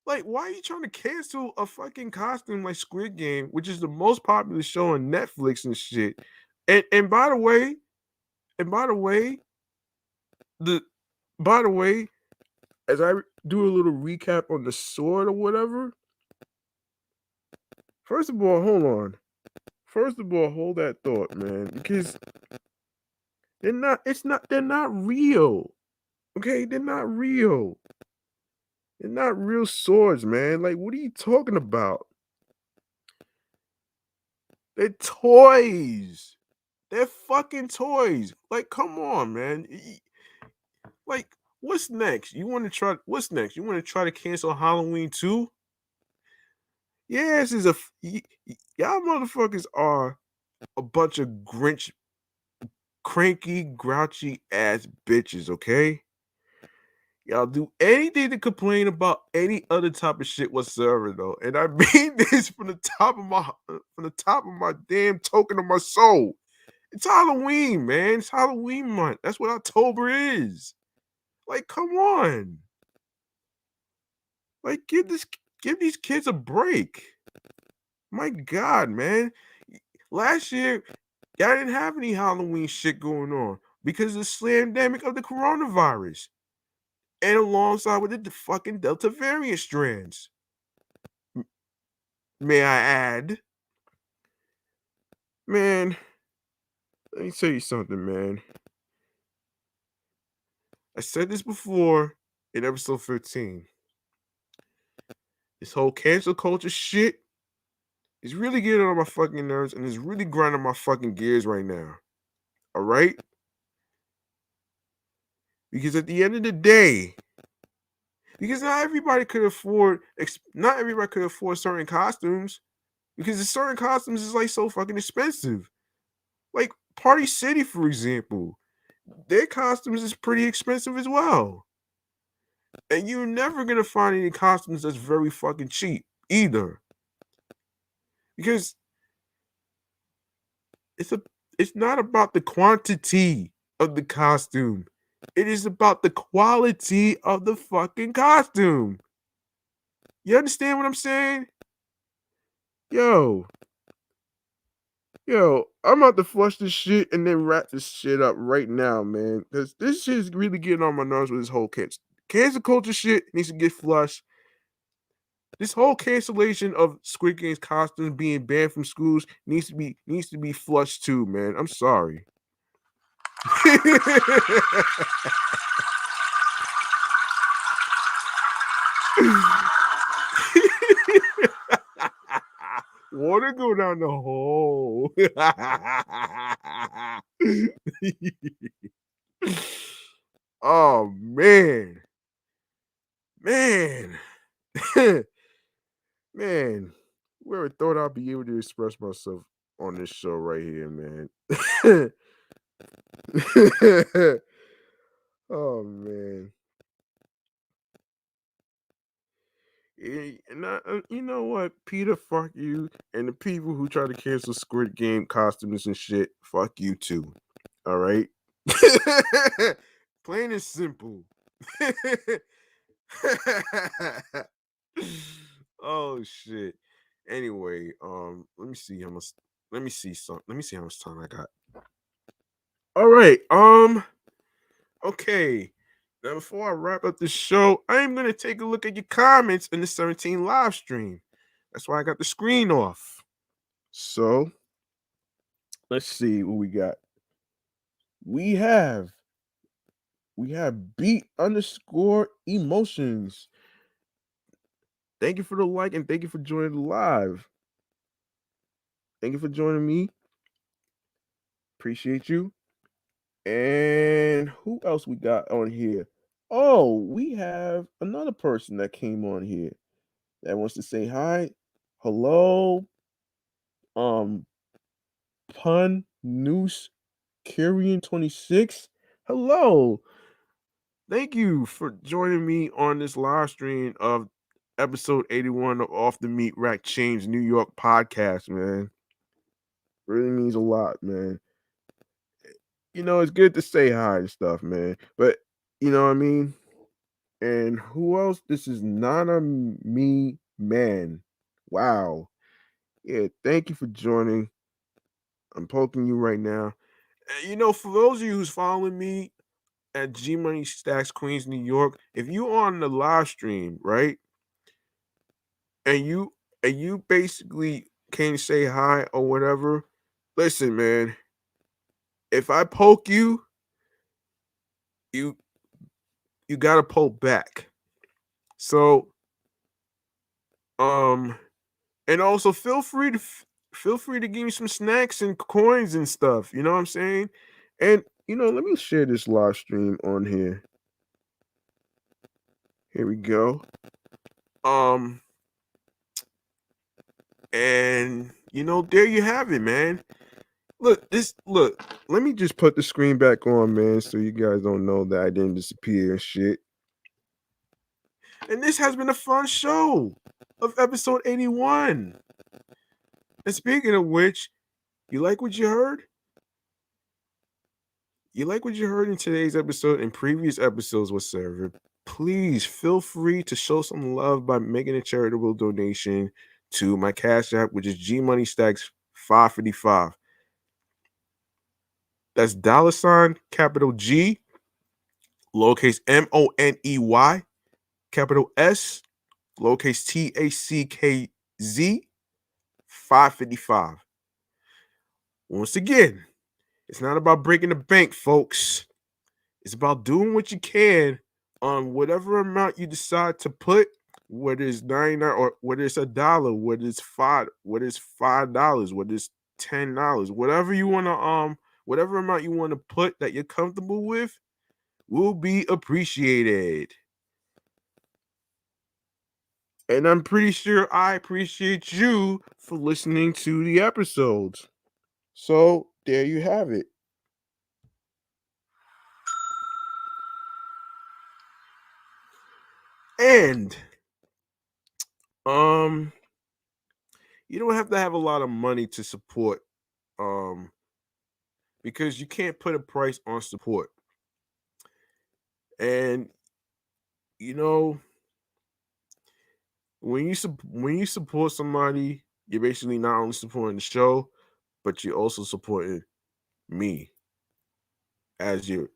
Like, why are you trying to cancel a fucking costume like Squid Game, which is the most popular show on Netflix and shit? And by the way, the by the way, as I do a little recap on the sword or whatever. First of all, hold on. First of all, hold that thought, man, because they're not real. Okay, they're not real. They're not real swords, man. Like, what are you talking about? They're toys. They're fucking toys. Like, come on, man. Like, what's next? What's next? You want to try to cancel Halloween too? Yeah, this is y'all motherfuckers are a bunch of cranky, grouchy ass bitches, okay? Y'all do anything to complain about any other type of shit whatsoever, though. And I mean this from the top of my damn token of my soul. It's Halloween, man. It's Halloween month. That's what October is. Like, come on. Like, give these kids a break. My God, man. Last year, y'all didn't have any Halloween shit going on because of the slamdemic of the coronavirus. And alongside with it, the fucking Delta variant strands. May I add? Man, let me tell you something, man. I said this before in episode 15. This whole cancel culture shit is really getting on my fucking nerves and is really grinding my fucking gears right now. All right? Because at the end of the day, because not everybody could afford certain costumes. Because the certain costumes is like so fucking expensive. Like Party City, for example. Their costumes is pretty expensive as well. And you're never gonna find any costumes that's very fucking cheap either. Because it's not about the quantity of the costume. It is about the quality of the fucking costume. You understand what I'm saying? Yo, I'm about to flush this shit and then wrap this shit up right now, man. Because this shit is really getting on my nerves with this whole cancel culture shit needs to get flushed. This whole cancellation of Squid Game's costumes being banned from schools needs to be flushed too, man. I'm sorry. Water go down the hole. Oh man. Man, whoever thought I'd be able to express myself on this show right here, man. Oh man. You know what, Peter? Fuck you, and the people who try to cancel Squid Game costumes and shit. Fuck you too. All right. Plain and simple. Oh shit. Anyway, let me see how much time I got. All right. Okay. Now before I wrap up the show, I'm gonna take a look at your comments in the 17 live stream. That's why I got the screen off. So let's see what we got. We have beat_emotions. Thank you for the like and thank you for joining the live. Thank you for joining me. Appreciate you. And who else we got on here? Oh, we have another person that came on here that wants to say hi. Hello. Pun Noose Kyrian 26. Hello. Thank you for joining me on this live stream of episode 81 of Off the Meatrack Chainz New York podcast, man. Really means a lot, man. You know, it's good to say hi and stuff, man. But You know what I mean? And who else? This is Nana Me Man. Wow. Yeah, thank you for joining. I'm poking you right now. For those of you who's following me at G Money Stacks Queens, New York, if you on the live stream, right? And you basically can't say hi or whatever, listen, man. If I poke you, you you gotta poke back. So, and also feel free to give me some snacks and coins and stuff. You know what I'm saying? And let me share this live stream on here. Here we go. Um, and there you have it, man. Look, Let me just put the screen back on, man, so you guys don't know that I didn't disappear and shit. and this has been a fun show of episode 81. And speaking of which, you like what you heard? You like what you heard in today's episode and previous episodes whatsoever? Please feel free to show some love by making a charitable donation to my Cash App, which is G Money Stacks 555. That's $ capital G, lowercase MONEY, capital S, lowercase TACKZ 555. Once again, it's not about breaking the bank, folks. It's about doing what you can on whatever amount you decide to put, whether it's 99 or whether it's $1, whether it's $5, whether it's $5, whether it's $10, whatever you want to whatever amount you want to put that you're comfortable with will be appreciated. And I'm pretty sure I appreciate you for listening to the episodes. So there you have it. And you don't have to have a lot of money to support, because you can't put a price on support. And when you support somebody, you're basically not only supporting the show, but you're also supporting me as your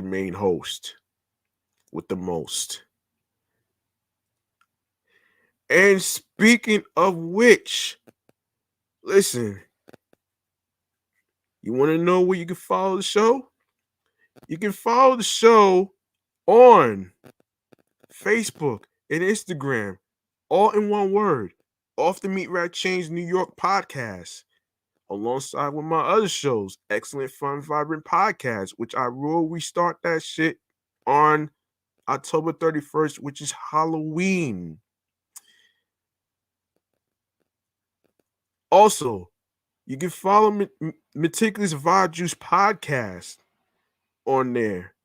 main host with the most. And speaking of which, listen, you want to know where you can follow the show? You can follow the show on Facebook and Instagram, all in one word, Off the Meatrack Chainz New York podcast, alongside with my other shows, Excellent Fun Vibrant Podcast, which I will restart that shit on October 31st, which is Halloween. Also, you can follow Meticulous Vibe Juice Podcast on there,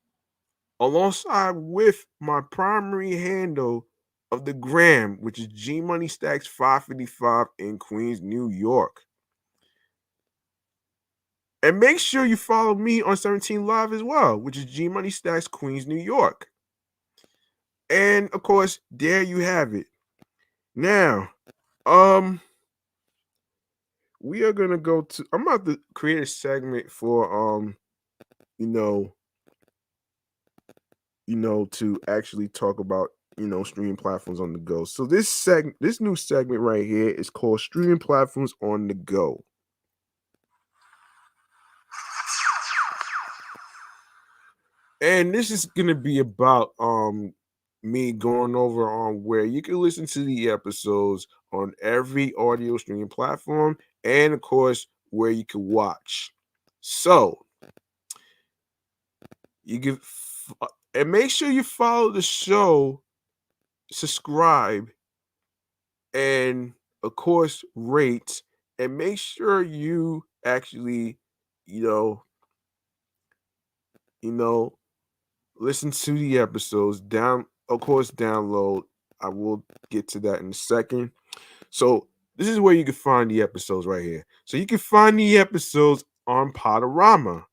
alongside with my primary handle of the gram, which is G Money Stacks 555 in Queens, New York. And make sure you follow me on 17 Live as well, which is G Money Stacks Queens, New York. And of course, there you have it. Now, we are gonna go to. I'm about to create a segment for to actually talk about streaming platforms on the go. So this new segment right here is called Streaming Platforms on the Go. And this is gonna be about me going over on where you can listen to the episodes on every audio streaming platform, and of course where you can watch. So you can and make sure you follow the show, subscribe, and of course rate, and make sure you actually listen to the episodes, download. I will get to that in a second. So this is where you can find the episodes right here. So you can find the episodes on Podorama.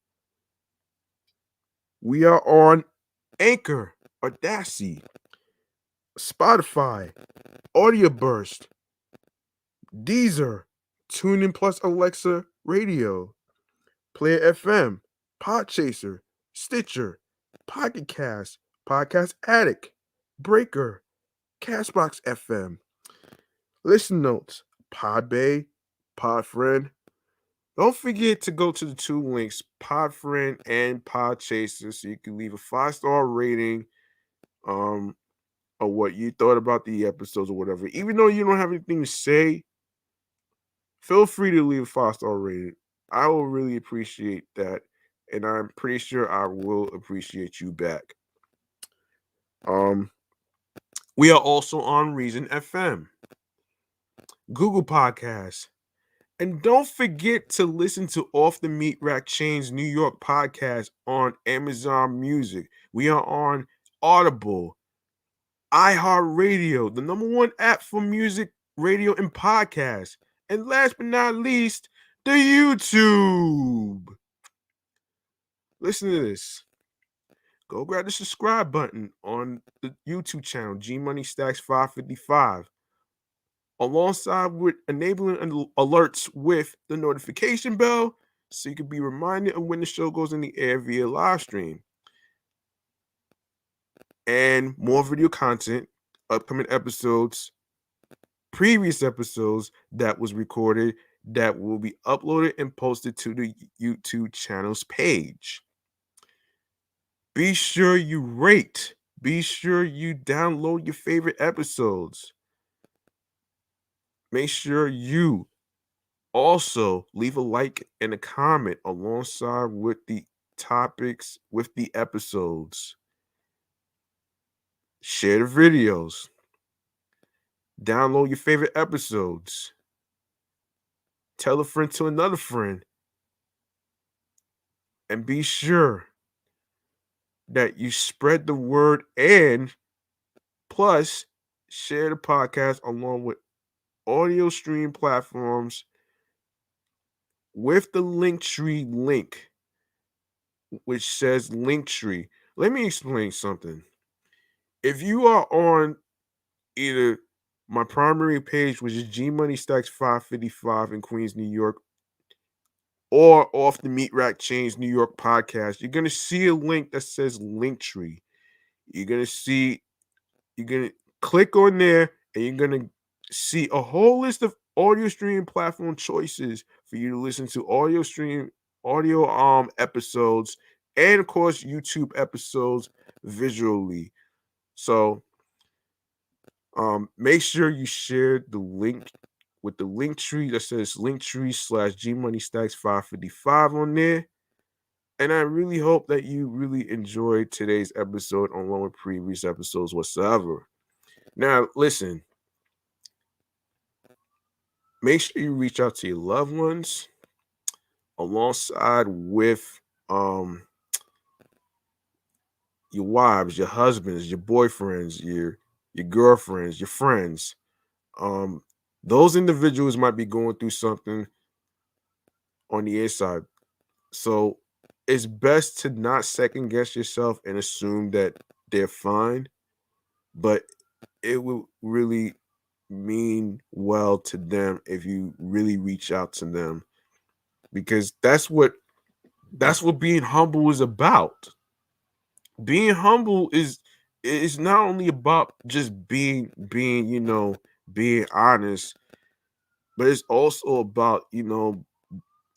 We are on Anchor, Audacity, Spotify, Audio Burst, Deezer, TuneIn Plus Alexa Radio, Player FM, Podchaser, Stitcher, Pocket Cast, Podcast Addict, Breaker, Castbox FM, Listen Notes, Podbay, Podfriend. Don't forget to go to the two links, Podfriend and Podchaser, so you can leave a 5-star rating of what you thought about the episodes or whatever. Even though you don't have anything to say, feel free to leave a 5-star rating. I will really appreciate that, and I'm pretty sure I will appreciate you back. We are also on Reason FM, Google Podcasts, and don't forget to listen to Off the Meatrack Chainz New York podcast on Amazon Music. We are on Audible, iHeartRadio, the #1 app for music, radio, and podcasts. And last but not least, the YouTube. Listen to this. Go grab the subscribe button on the YouTube channel, G Money Stacks 555. Alongside with enabling alerts with the notification bell so you can be reminded of when the show goes in the air via live stream. And more video content, upcoming episodes, previous episodes that was recorded that will be uploaded and posted to the YouTube channel's page. Be sure you rate. Be sure you download your favorite episodes. Make sure you also leave a like and a comment alongside with the topics, with the episodes. Share the videos. Download your favorite episodes. Tell a friend to another friend. And be sure that you spread the word and plus share the podcast along with audio stream platforms with the Linktree link, which says Linktree. Let me explain something. If you are on either my primary page, which is G Money Stacks 555 in Queens, New York, or Off the Meatrack Chainz New York podcast, you're gonna see a link that says Linktree. You're gonna click on there and you're gonna see a whole list of audio stream platform choices for you to listen to audio episodes, and of course YouTube episodes visually. So make sure you share the link with the link tree that says Linktree/G Money Stacks 555 on there. And I really hope that you really enjoyed today's episode along with previous episodes whatsoever. Now, listen, make sure you reach out to your loved ones alongside with your wives, your husbands, your boyfriends, your girlfriends, your friends. Those individuals might be going through something on the inside. So it's best to not second guess yourself and assume that they're fine, but it will really mean well to them if you really reach out to them, because that's what being humble is about. Being humble is not only about just being being honest, but it's also about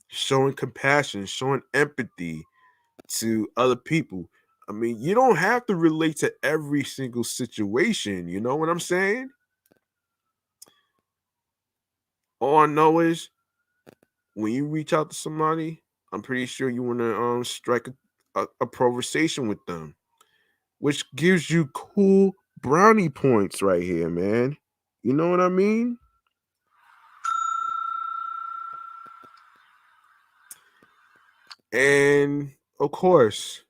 showing compassion, showing empathy to other people. I mean, you don't have to relate to every single situation. You know what I'm saying? All I know is when you reach out to somebody, I'm pretty sure you want to strike a conversation with them, which gives you cool brownie points right here, man. You know what I mean? And of course,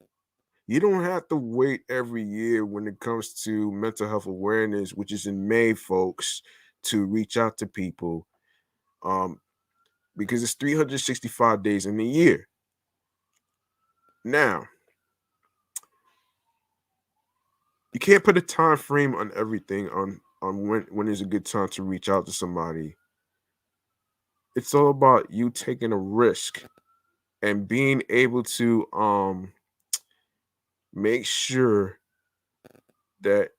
you don't have to wait every year when it comes to mental health awareness, which is in May, folks, to reach out to people. Because it's 365 days in a year. Now, you can't put a time frame on everything on when is a good time to reach out to somebody. It's all about you taking a risk and being able to make sure that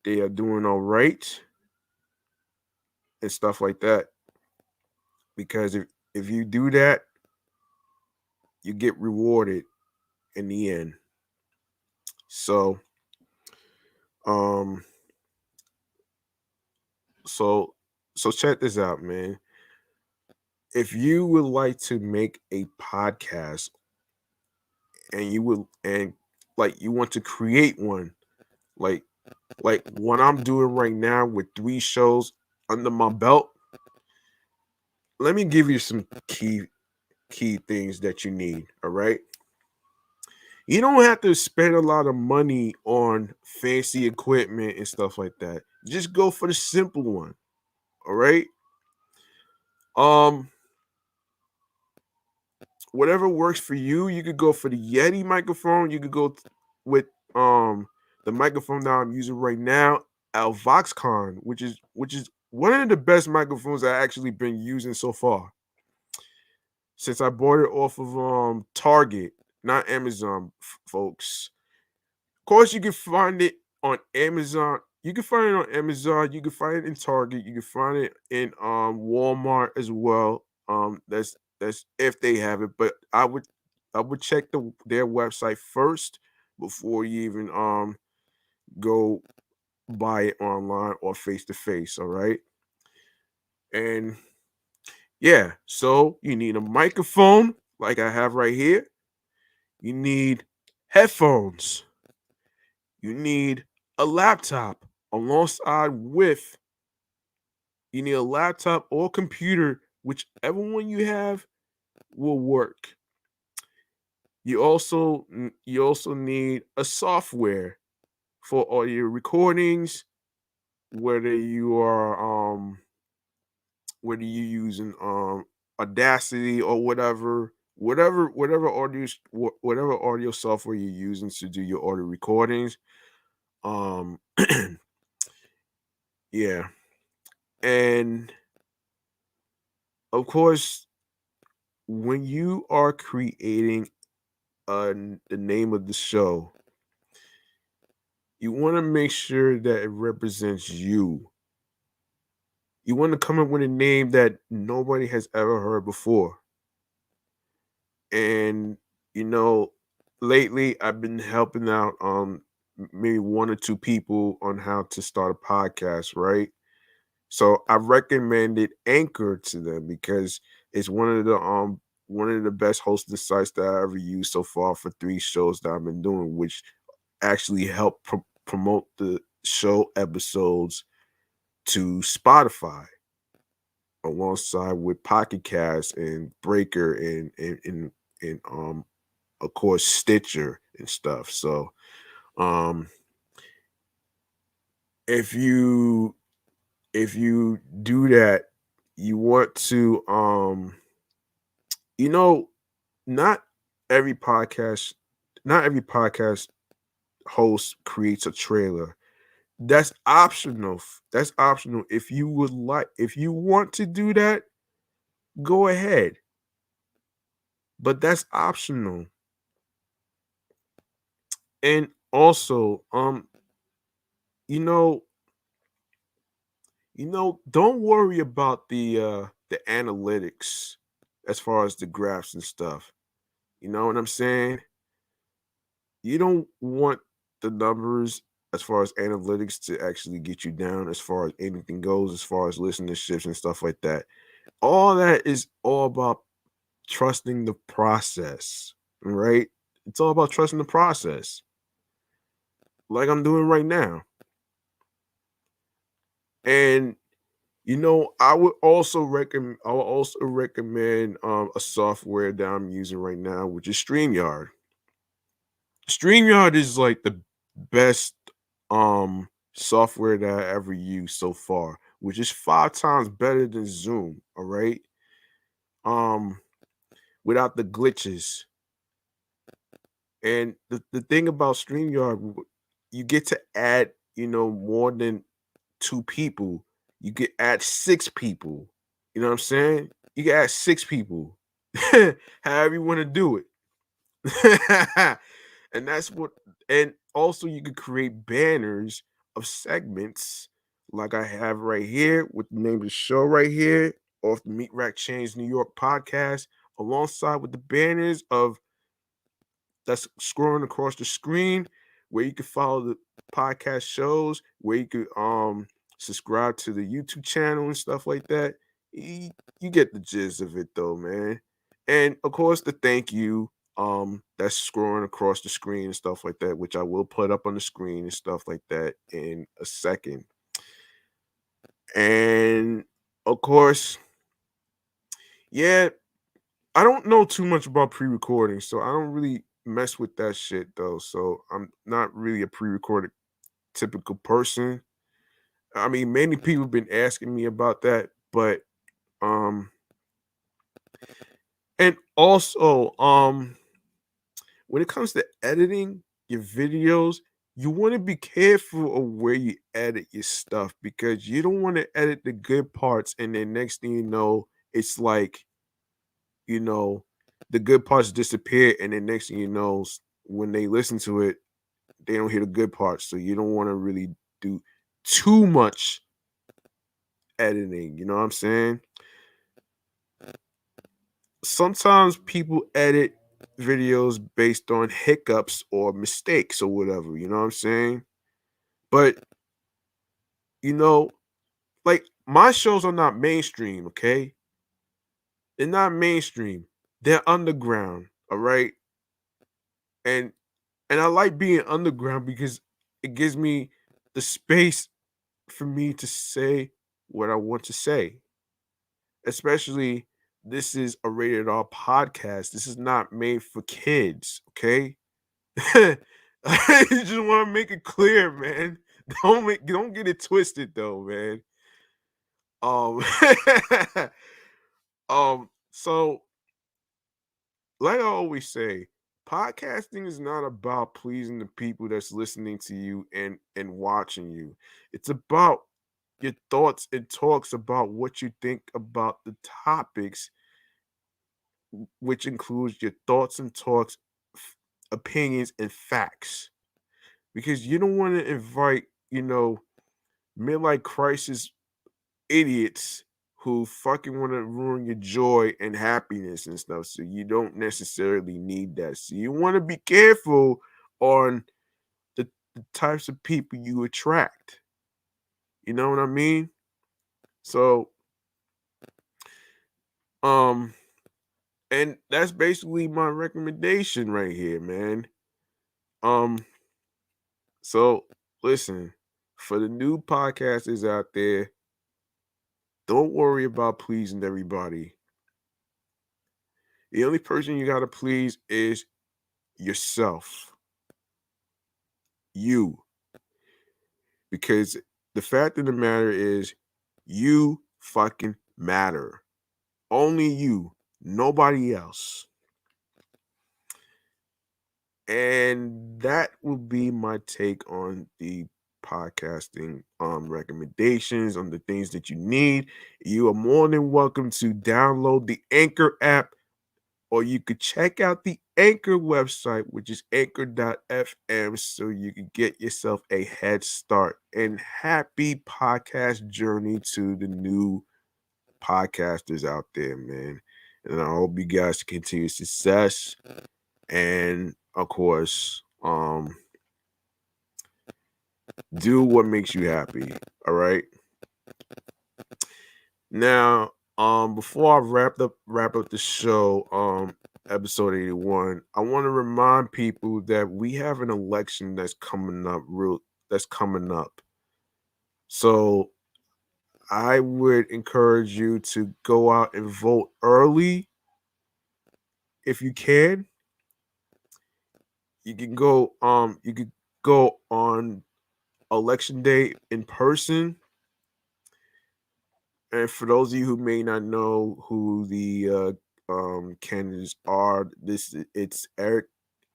they are doing all right and stuff like that. Because if you do that, you get rewarded in the end. So um so so check this out, man. If you would like to make a podcast and you want to create one, like what I'm doing right now with 3 shows under my belt, let me give you some key things that you need. All right. You don't have to spend a lot of money on fancy equipment and stuff like that. Just go for the simple one. All right. Um, whatever works for you. You could go for the Yeti microphone. You could go with the microphone that I'm using right now, Al Voxcon, which is one of the best microphones I actually been using so far since I bought it off of Target, not Amazon, folks. Of course, you can find it on Amazon. You can find it on Amazon. You can find it in Target. You can find it in Walmart as well. That's if they have it. But I would check their website first before you even go buy it online or face to face. All right. And yeah, so you need a microphone like I have right here. You need headphones. You need a laptop alongside with you need a laptop or computer, whichever one you have will work. You also need a software for all your recordings, whether you are whether you're using Audacity or whatever audio software you're using to do your audio recordings. Um yeah. And of course, when you are creating the name of the show, you want to make sure that it represents you. You want to come up with a name that nobody has ever heard before. And you know, lately I've been helping out maybe 1 or 2 people on how to start a podcast, right? So I recommended Anchor to them because it's one of the best hosting sites that I ever used so far for 3 shows that I've been doing, which actually help promote the show episodes to Spotify alongside with Pocket Cast and Breaker and of course Stitcher and stuff. So um if you if you do that, you want to you know not every podcast not every podcast host creates a trailer. That's optional. That's optional. If you want to do that, go ahead. But that's optional. And also, you know, don't worry about the analytics as far as the graphs and stuff. You know what I'm saying? You don't want the numbers as far as analytics to actually get you down as far as anything goes, as far as listenerships and stuff like that. All that is all about trusting the process, right? It's all about trusting the process, like I'm doing right now. And I would also recommend a software that I'm using right now, which is StreamYard. StreamYard is like the best software that I ever used so far, which is 5 times better than Zoom, all right? Um without the glitches. And the thing about StreamYard, you get to add, more than 2 people. You could add 6 people. You know what I'm saying? You can add 6 people. However you want to do it. And that's what, and also you could create banners of segments like I have right here with the name of the show right here, off the Meatrack Chainz New York podcast, alongside with the banners of that's scrolling across the screen, where you can follow the podcast shows, where you could subscribe to the YouTube channel and stuff like that. You get the gist of it though, man. And of course the thank you that's scrolling across the screen and stuff like that, which I will put up on the screen and stuff like that in a second. And of course, yeah, I don't know too much about pre-recording, so I don't really mess with that shit though. So I'm not really a pre-recorded typical person. I mean, many people have been asking me about that, but um and also when it comes to editing your videos, you want to be careful of where you edit your stuff, because you don't want to edit the good parts and then next thing you know, it's like, you know, the good parts disappear, and then next thing you know, when they listen to it, they don't hear the good parts. So you don't want to really do too much editing. You know what I'm saying? Sometimes people edit videos based on hiccups or mistakes or whatever. You know what I'm saying? But you know, like my shows are not mainstream. Okay, they're not mainstream. They're underground. All right, and and I like being underground because it gives me the space for me to say what I want to say. Especially, this is a rated R podcast. This is not made for kids, okay? I just want to make it clear, man. Don't get it twisted though, man. Um so like I always say, podcasting is not about pleasing the people that's listening to you and watching you. It's about your thoughts and talks about what you think about the topics, which includes your thoughts and talks, opinions and facts. Because you don't want to invite, midlife crisis idiots who fucking want to ruin your joy and happiness and stuff. So you don't necessarily need that. So you want to be careful on the types of people you attract. You know what I mean? So, um, and that's basically my recommendation right here, man. Um, so listen, for the new podcasters out there, don't worry about pleasing everybody. The only person you gotta please is yourself. You. Because the fact of the matter is, you fucking matter. Only you. Nobody else. And that will be my take on the podcasting recommendations on the things that you need. You are more than welcome to download the Anchor app, or you could check out the Anchor website, which is anchor.fm, so you can get yourself a head start. And happy podcast journey to the new podcasters out there, man. And I hope you guys continue success. And of course, do what makes you happy. All right. Now, before I wrap up the show, episode 81, I want to remind people that we have an election that's coming up. So I would encourage you to go out and vote early if you can. You could go on election day in person. And for those of you who may not know who the candidates are, it's Eric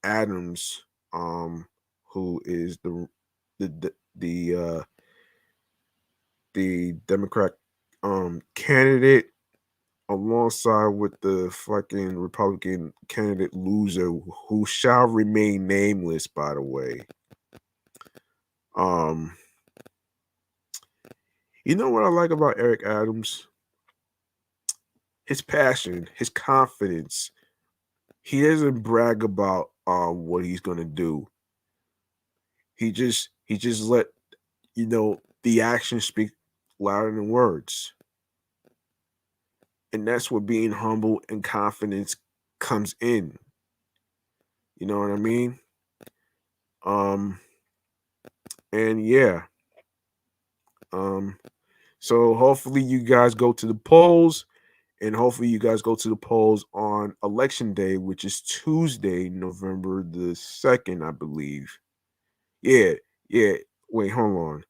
Adams, who is the the the Democrat candidate alongside with the fucking Republican candidate loser who shall remain nameless, by the way. Um you know what I like about Eric Adams? His passion, his confidence. He doesn't brag about what he's gonna do. He just let the actions speak louder than words. And that's where being humble and confidence comes in. You know what I mean? Um and yeah. Um so hopefully you guys go to the polls, and hopefully you guys go to the polls on election day, which is Tuesday, November the 2nd, I believe. Yeah, yeah. Wait, hold on.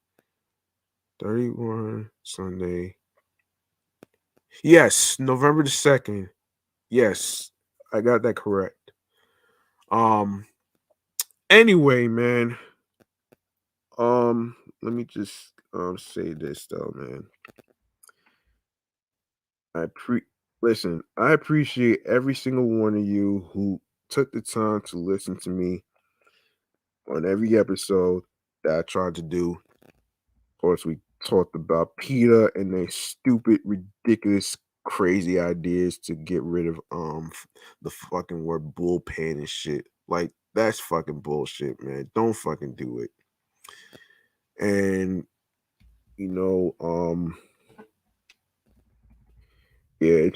31 Sunday. Yes, November the 2nd. Yes, I got that correct. Um anyway, man. Let me just say this though, man. I pre listen, I appreciate every single one of you who took the time to listen to me on every episode that I tried to do. Of course, we talked about PETA and their stupid, ridiculous, crazy ideas to get rid of the fucking word bullpen and shit. Like, that's fucking bullshit, man. Don't fucking do it. And you know, yeah,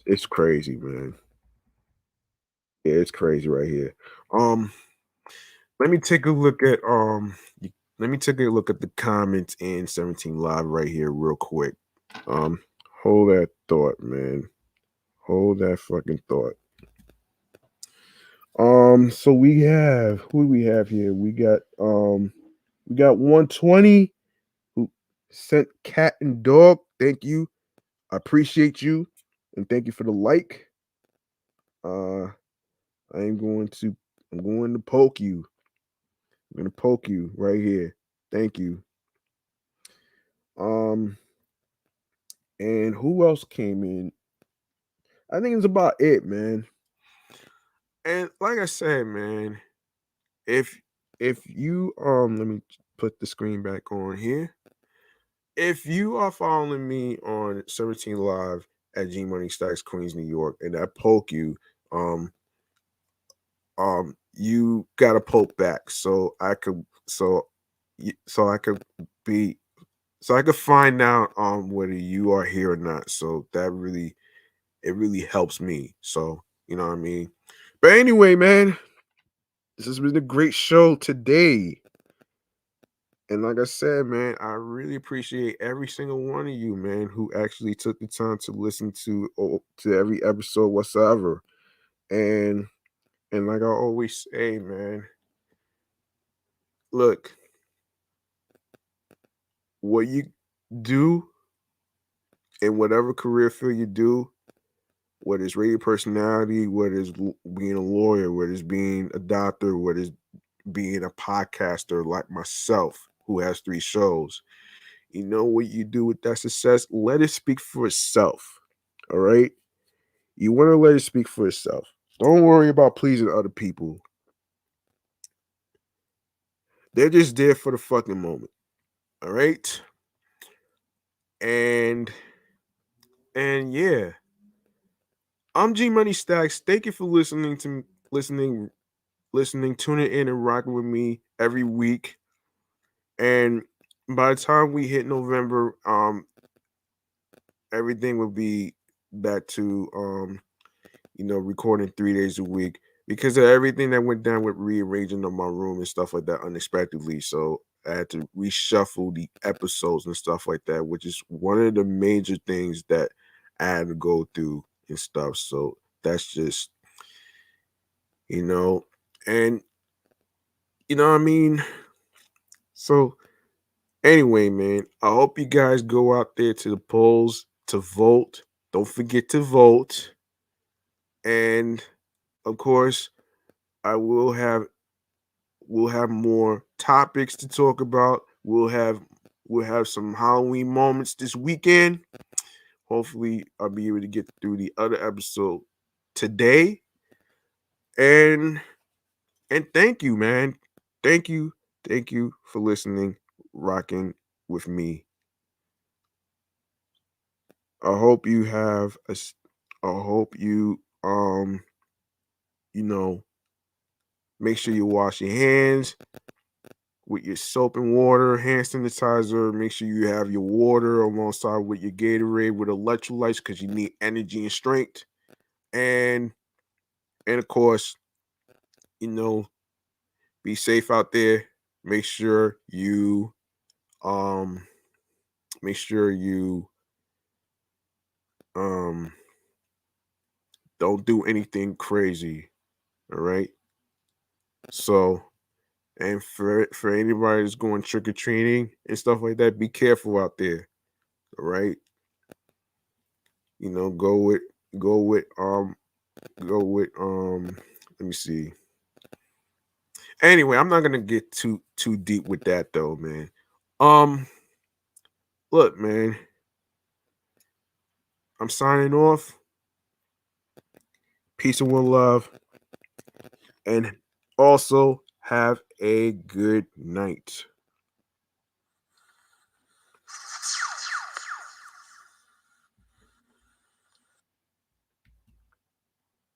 it's crazy, man. Yeah, it's crazy right here. Um, let me take a look at let me take a look at the comments in 17 Live right here real quick. Um, hold that thought, man. Hold that fucking thought. So we have who do we have here? We got 120 who sent cat and dog. Thank you. I appreciate you. And thank you for the like. Uh I'm going to poke you. I'm gonna poke you right here. Thank you. Um and who else came in? I think it's about it, man. And like I said, man, if you let me put the screen back on here. If you are following me on 17 Live at G Money Stacks Queens, New York, and I poke you, um you gotta poke back so I could be so I could find out whether you are here or not. So that really it really helps me. So you know what I mean. But anyway, man, this has been a great show today. And like I said, man, I really appreciate every single one of you, man, who actually took the time to listen to every episode whatsoever. And like I always say, man, look, what you do in whatever career field you do, whether it's radio personality, whether it's being a lawyer, whether it's being a doctor, whether it's being a podcaster like myself who has 3 shows, you know what you do with that success? Let it speak for itself. All right? You want to let it speak for itself. Don't worry about pleasing other people. They're just there for the fucking moment. All right? And yeah. I'm G Money Stacks. Thank you for listening, tuning in and rocking with me every week. And by the time we hit November, everything will be back to recording 3 days a week because of everything that went down with rearranging of my room and stuff like that unexpectedly. So I had to reshuffle the episodes and stuff like that, which is one of the major things that I had to go through and stuff. So that's just, and you know what I mean? So anyway, man, I hope you guys go out there to the polls to vote. Don't forget to vote. And of course, I will have we'll have more topics to talk about. We'll have some Halloween moments this weekend. Hopefully, I'll be able to get through the other episode today. And thank you, man. Thank you for listening, rocking with me. I hope you have I hope you make sure you wash your hands with your soap and water, hand sanitizer. Make sure you have your water alongside with your Gatorade with electrolytes because you need energy and strength. And of course, be safe out there. Make sure you make sure you don't do anything crazy. All right. So, and for anybody that's going trick or treating and stuff like that, be careful out there. All right. Go with let me see. Anyway, I'm not gonna get too deep with that though, man. Look, man. I'm signing off. Peace and one love. And also have a good night.